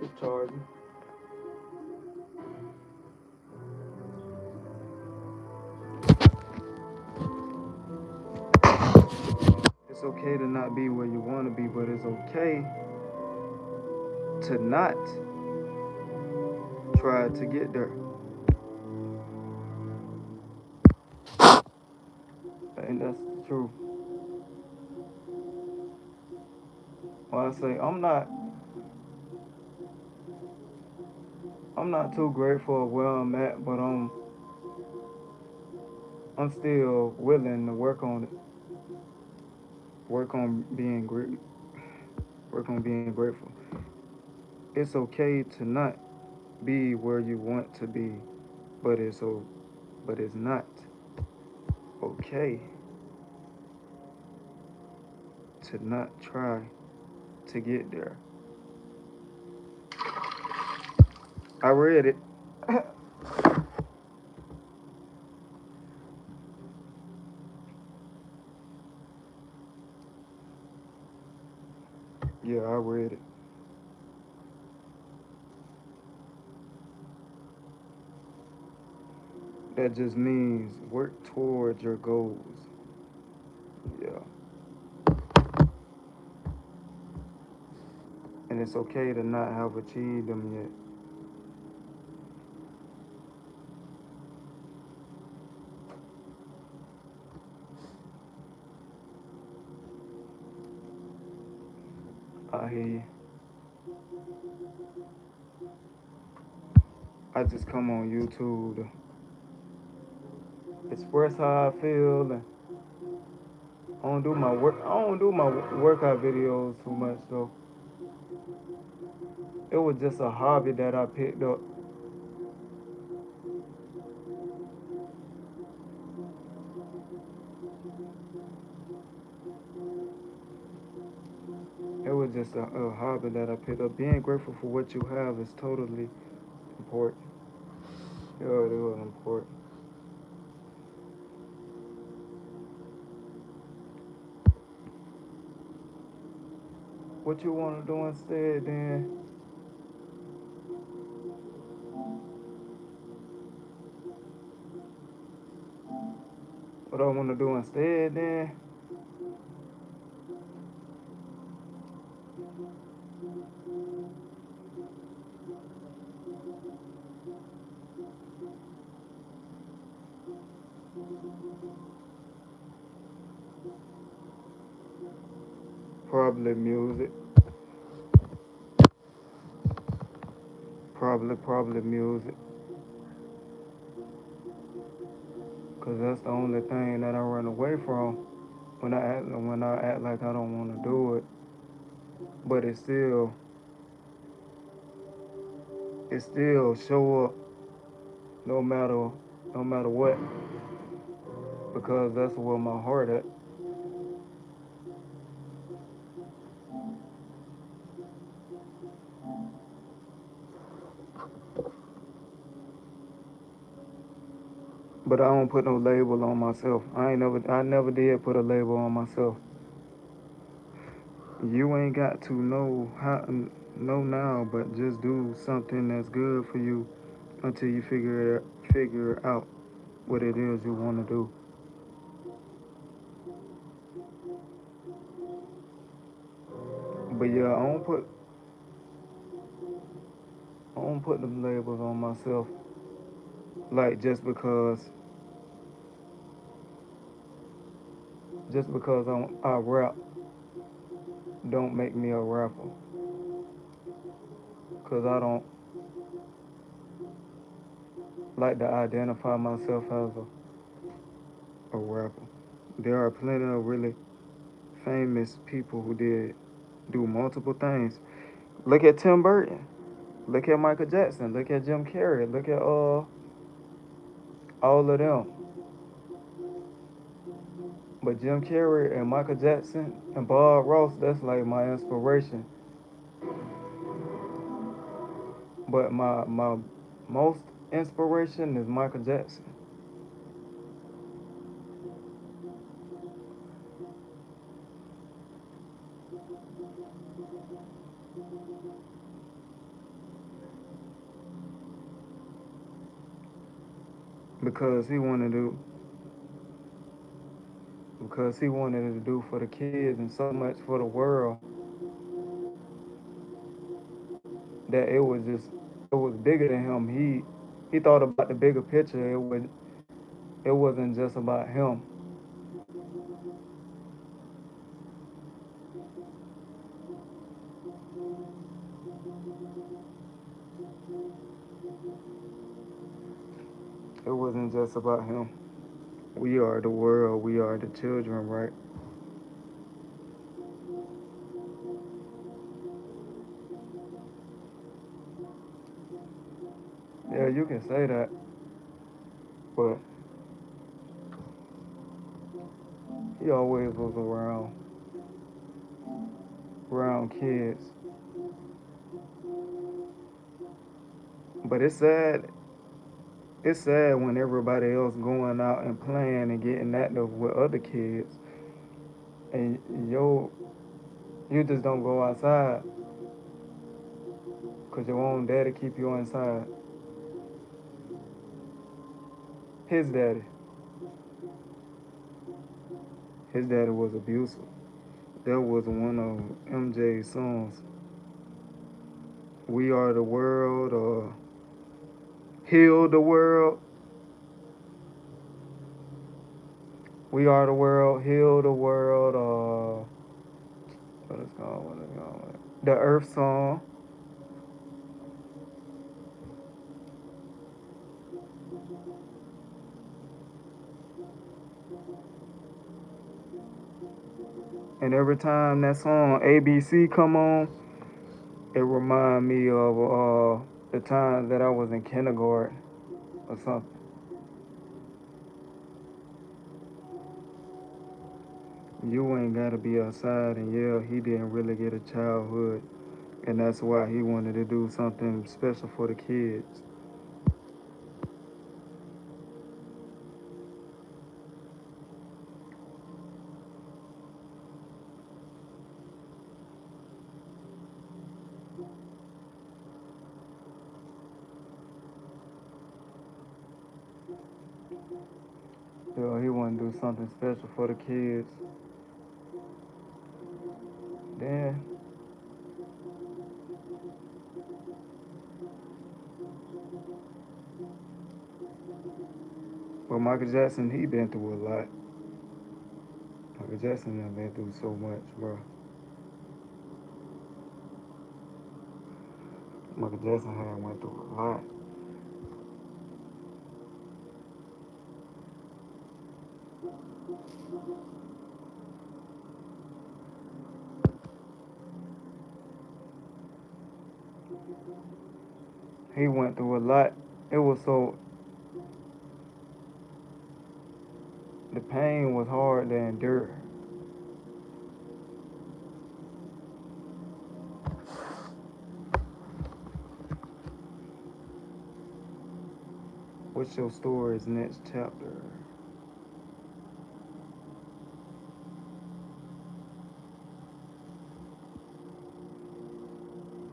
it's charging. It's okay to not be where you want to be, but it's okay to not try to get there. And that's the truth. When I say I'm not too grateful of where I'm at, but I'm still willing to work on being great, work on being grateful. It's okay to not be where you want to be, but it's not okay to not try to get there. I read it. Yeah, I read it. That just means work towards your goals. Yeah. And it's okay to not have achieved them yet. I hear you. I just come on YouTube to express how I feel, and I don't do my workout videos too much though. It was just a hobby that I picked up. It was just a hobby that I picked up. Being grateful for what you have is totally important. Yeah, it was important. What you want to do instead, then? What I want to do instead, then? Probably music. Probably music. Cause that's the only thing that I run away from when I act like I don't want to do it. But it still show up no matter no matter what, because that's where my heart at. But I don't put no label on myself. I never did put a label on myself. You ain't got to know now, but just do something that's good for you until you figure out what it is you want to do. But yeah, I don't put them labels on myself. Like just because I rap don't make me a rapper. Cause I don't like to identify myself as a rapper. There are plenty of really famous people who did do multiple things. Look at Tim Burton. Look at Michael Jackson. Look at Jim Carrey. Look at all of them. But Jim Carrey and Michael Jackson and Bob Ross, that's like my inspiration. But my most inspiration is Michael Jackson. Because he wanted to do for the kids and so much for the world that it was bigger than him. He thought about the bigger picture. It wasn't just about him. It wasn't just about him. We are the world. We are the children, right? Yeah, you can say that, but he always was around kids. But it's sad when everybody else going out and playing and getting active with other kids, and you just don't go outside because your own daddy keep you inside. His daddy, his daddy was abusive. That was one of MJ's songs. We are the world, or heal the world. We are the world, heal the world. What is it called? What is it called? The Earth song. And every time that song ABC come on, it remind me of the times that I was in kindergarten or something. You ain't gotta be outside, and yeah, he didn't really get a childhood, and that's why he wanted to do something special for the kids. He wanted to do something special for the kids. Then, but Michael Jackson, he been through a lot. Michael Jackson done been through so much, bro. Michael Jackson had went through a lot. He went through a lot. It was so, the pain was hard to endure. What's your story's next chapter?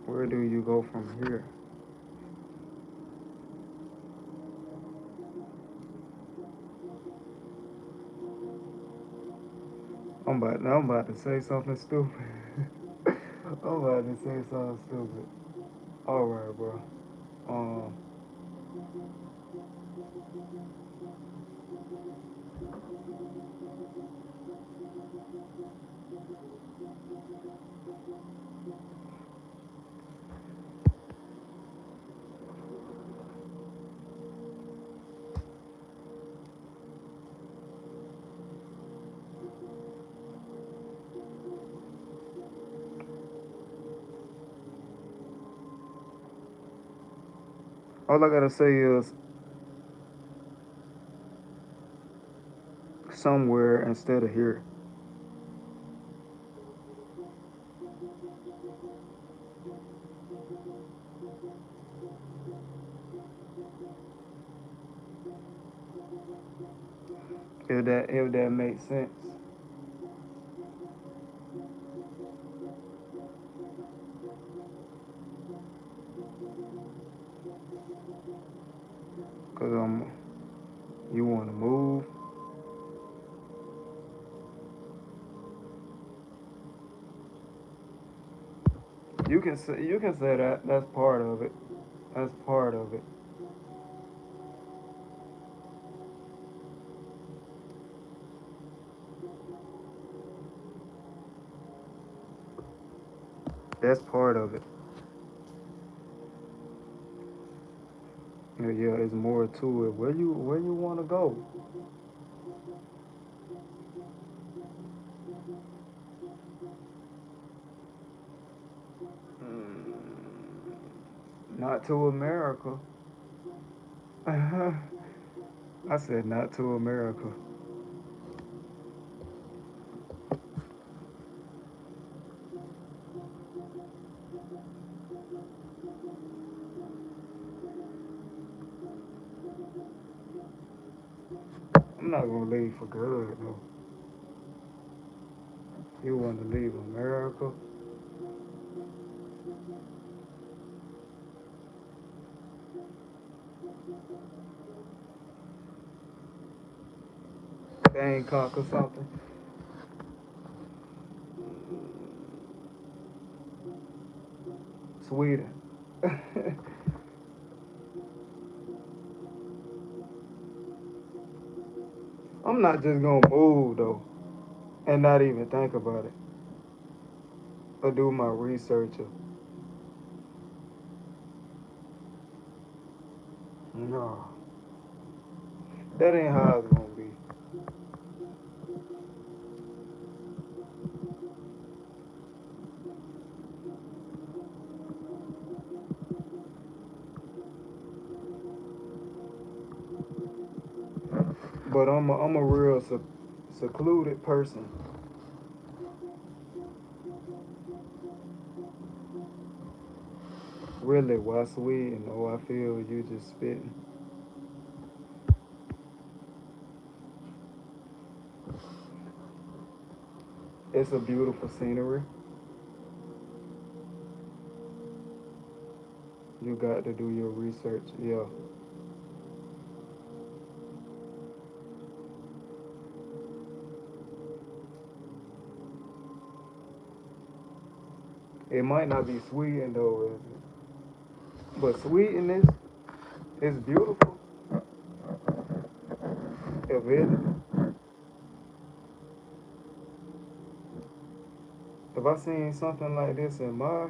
Where do you go from here? I'm about to say something stupid. I'm about to say something stupid. All right, bro. Um, all I gotta say is somewhere instead of here. If that makes sense. Cause you wanna move. You can say that. That's part of it. That's part of it. That's part of it. Yeah, it's more to it. Where you wanna go? Not to America. I said not to America. I'm not gonna leave for good though. You want to leave America? Bangkok or something? Sweden. I'm not just gonna move though and not even think about it or do my research. No, that ain't how it's gonna be. But I'm a real secluded person. Really, why Sweden? Oh, I feel you just spitting. It's a beautiful scenery. You got to do your research. Yeah, it might not be Sweden though, is it? But Sweden is beautiful. If I seen something like this in my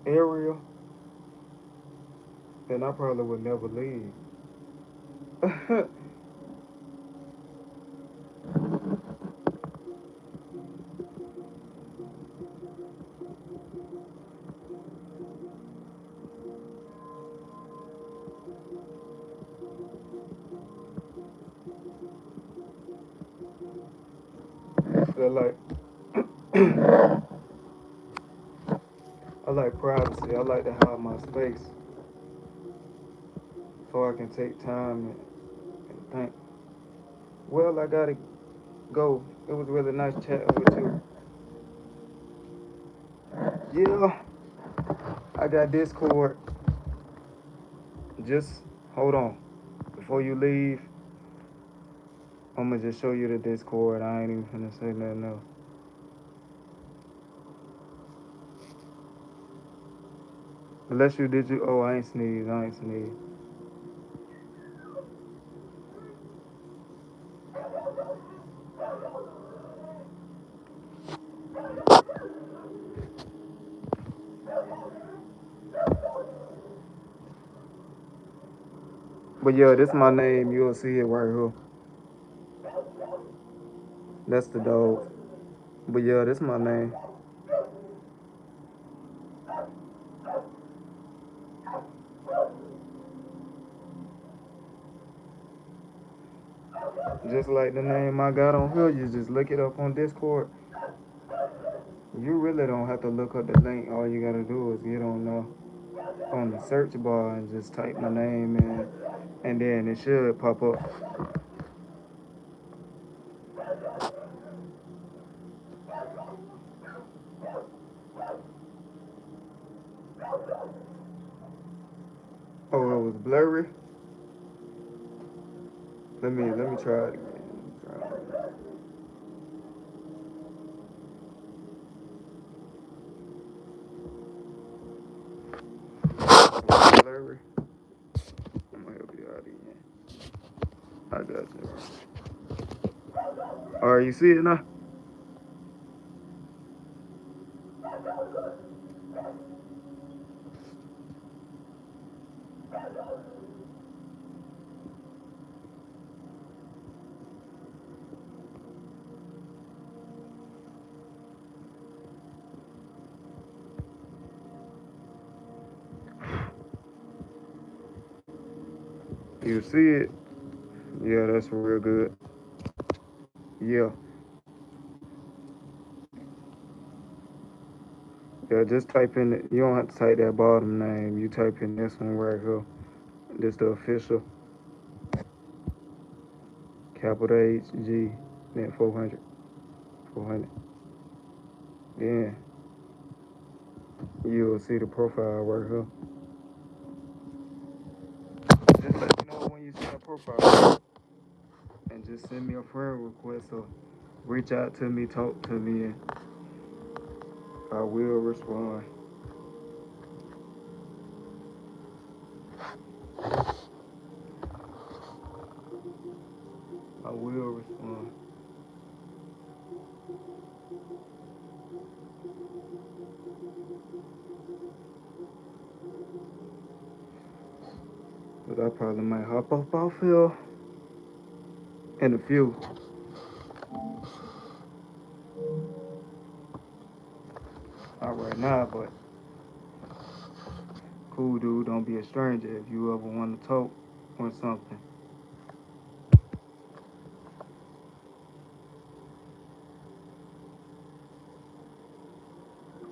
area, then I probably would never leave. feel like I like privacy. I like to have my space so I can take time and think. Well, I gotta go. It was really nice chatting with you. Yeah, I got Discord. Just hold on. Before you leave, I'm gonna just show you the Discord. I ain't even finna say nothing else. Unless you did you. Oh, I ain't sneeze. I ain't sneeze. But yeah, this my name. You'll see it right here. That's the dog. But yeah, this my name. Just like the name I got on here, you just look it up on Discord. You really don't have to look up the link. All you gotta do is get on the search bar and just type my name in, and then it should pop up. Oh, it was blurry. Let me try it again. Blurry. I'm gonna help you out again. I got you. All right, you see it now? You see it? Yeah, that's real good. Yeah. Yeah, just type in it. You don't have to type that bottom name. You type in this one right here. This the official. Capital H G. Then 400. 400. Then you'll see the profile right here. Just let me know when you see the profile. And just send me a friend request or reach out to me, talk to me, and I will respond. I will respond. But I probably might hop off here in a few. Not right now, but cool dude, don't be a stranger if you ever want to talk or something.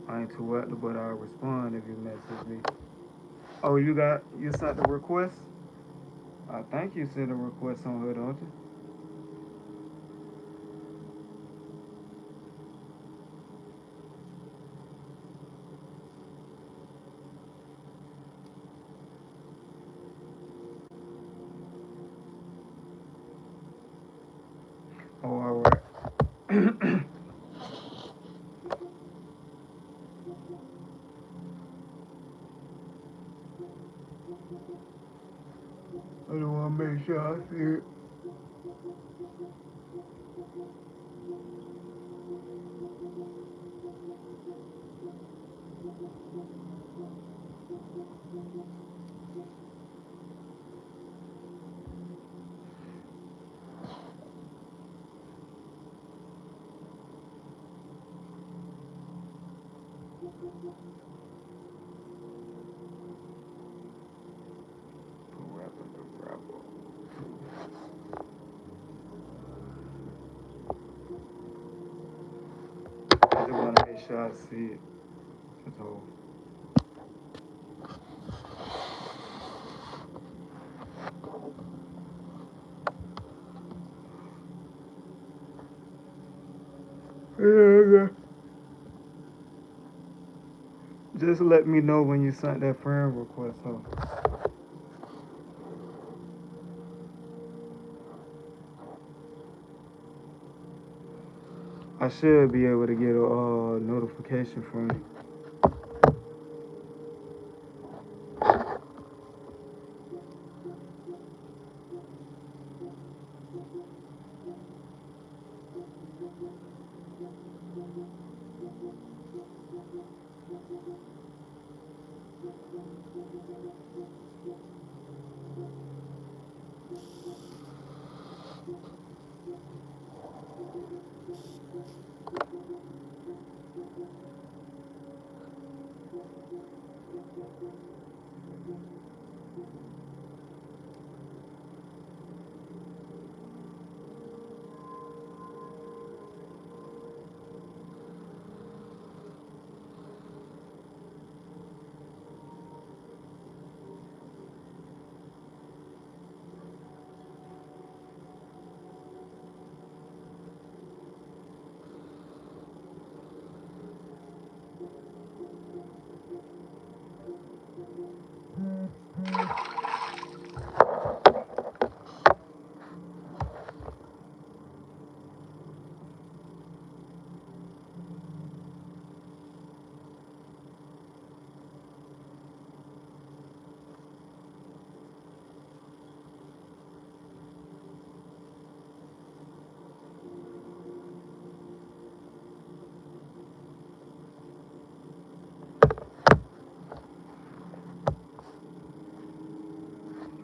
I ain't too active, but I'll respond if you message me. Oh, you sent the request? I think you sent a request on her, don't you? Oh, all right. I just want to make sure I see it. Make sure I see it. So, yeah. Just let me know when you sent that friend request, huh? I should be able to get a notification from you.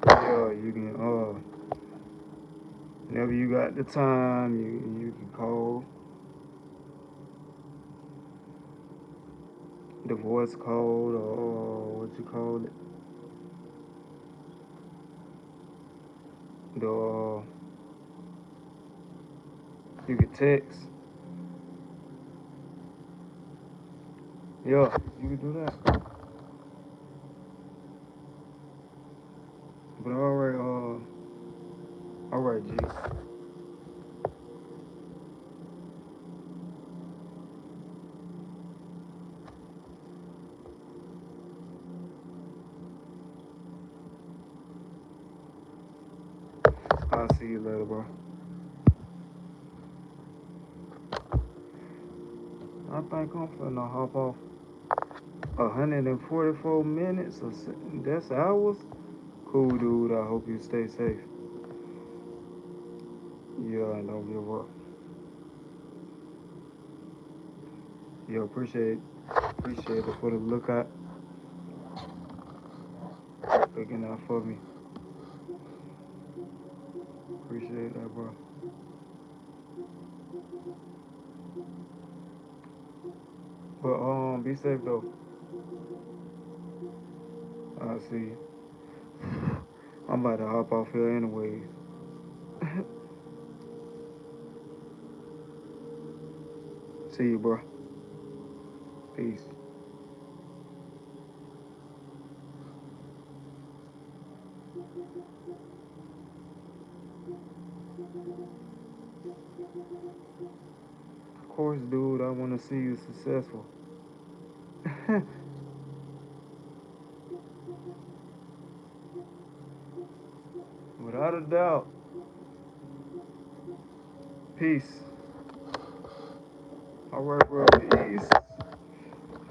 Yeah, you can whenever you got the time, you can call the voice code or what you call it, the you can text. Yeah, you can do that. But all right, G. I'll see you later, bro. I think I'm finna hop off. 144 minutes, that's hours. Cool, dude. I hope you stay safe. Yeah, and don't give up. Yo, appreciate it for the lookout, looking out for me. Appreciate that, bro. But be safe though. I'll see you. I'm about to hop off here anyways. See you, bro. Peace. Of course, dude. I want to see you successful. Without a doubt. Peace. All right, bro. Peace.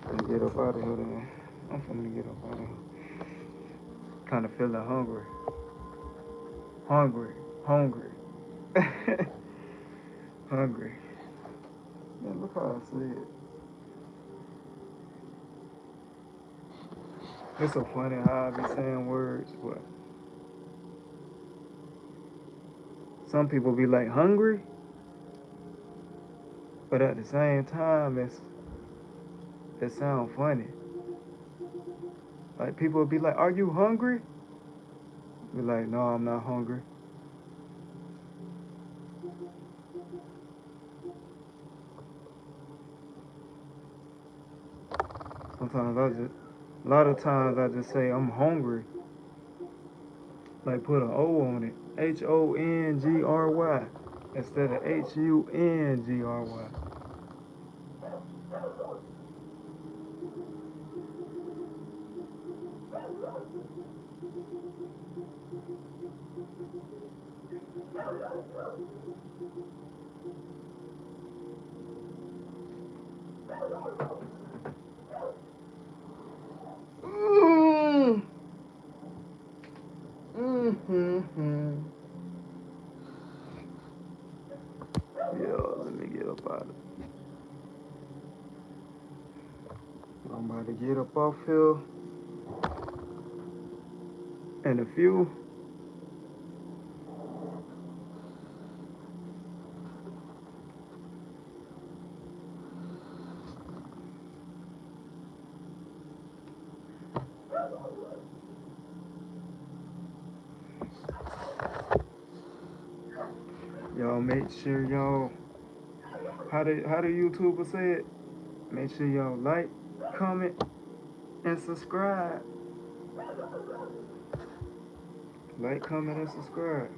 I'm gonna get up out of here, then. I'm finna get up out of here. Kind of feeling hungry. Hungry. Hungry. Hungry. Man, look how I see it. It's so funny how I be saying words, but some people be like hungry, but at the same time, it sound funny. Like people be like, "Are you hungry?" Be like, "No, I'm not hungry." Sometimes a lot of times I just say I'm hungry. Like put an O on it. HONGRY instead of HUNGRY. Mm. Mm-hmm. Yeah, let me get up out of it. I'm about to get up off here in a few. Y'all make sure y'all how do YouTubers say it? Make sure y'all like, comment, and subscribe. Like, comment, and subscribe.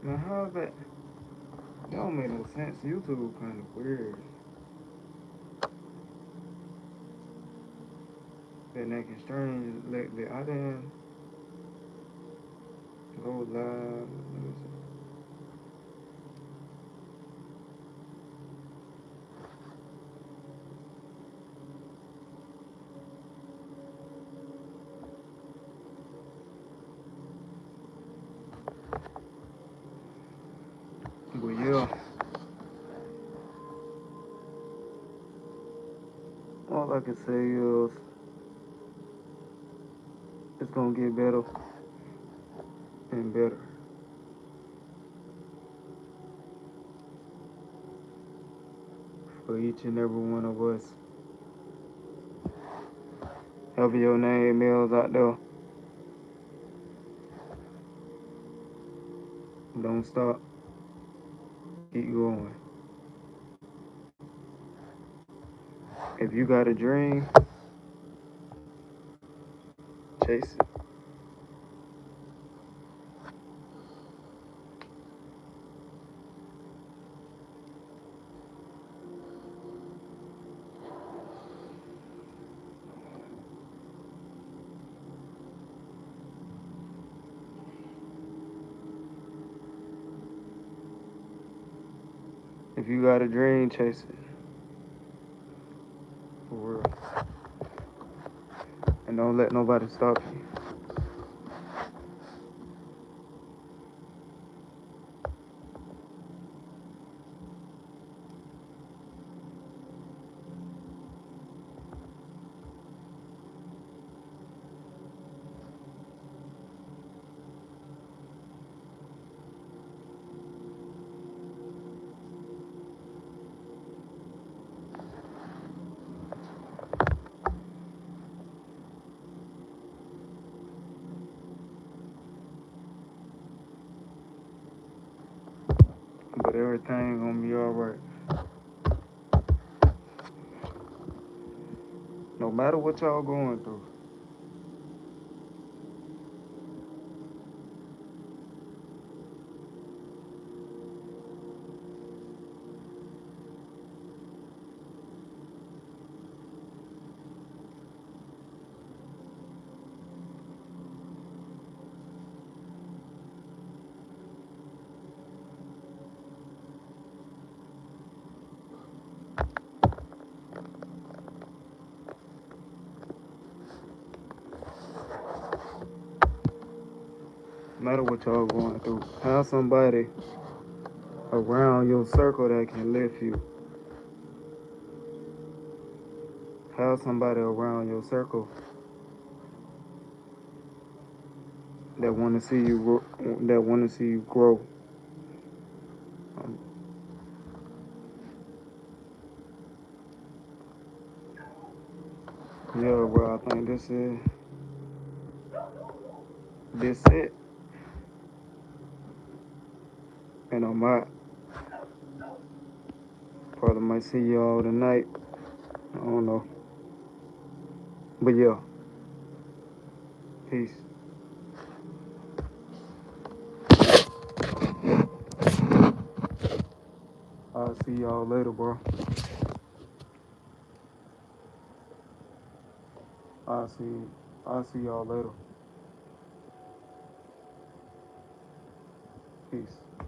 Now how's that? That don't make no sense. YouTube kind of weird. Been acting strange lately. I didn't go live. Let me see. But yeah, all I can say is it's gonna get better and better for each and every one of us. However your name is out there, don't stop. Keep going. If you got a dream, chase it. If you got a dream, chase it. For real. And don't let nobody stop you. But everything gonna be alright. No matter what y'all going through. No matter what y'all going through. Have somebody around your circle that can lift you. Have somebody around your circle that want to see you that want to see you grow. Um, yeah, bro. I think this it, and I probably might see y'all tonight. I don't know, but yeah, peace. I'll see y'all later, bro. I'll see I'll see y'all later. Peace.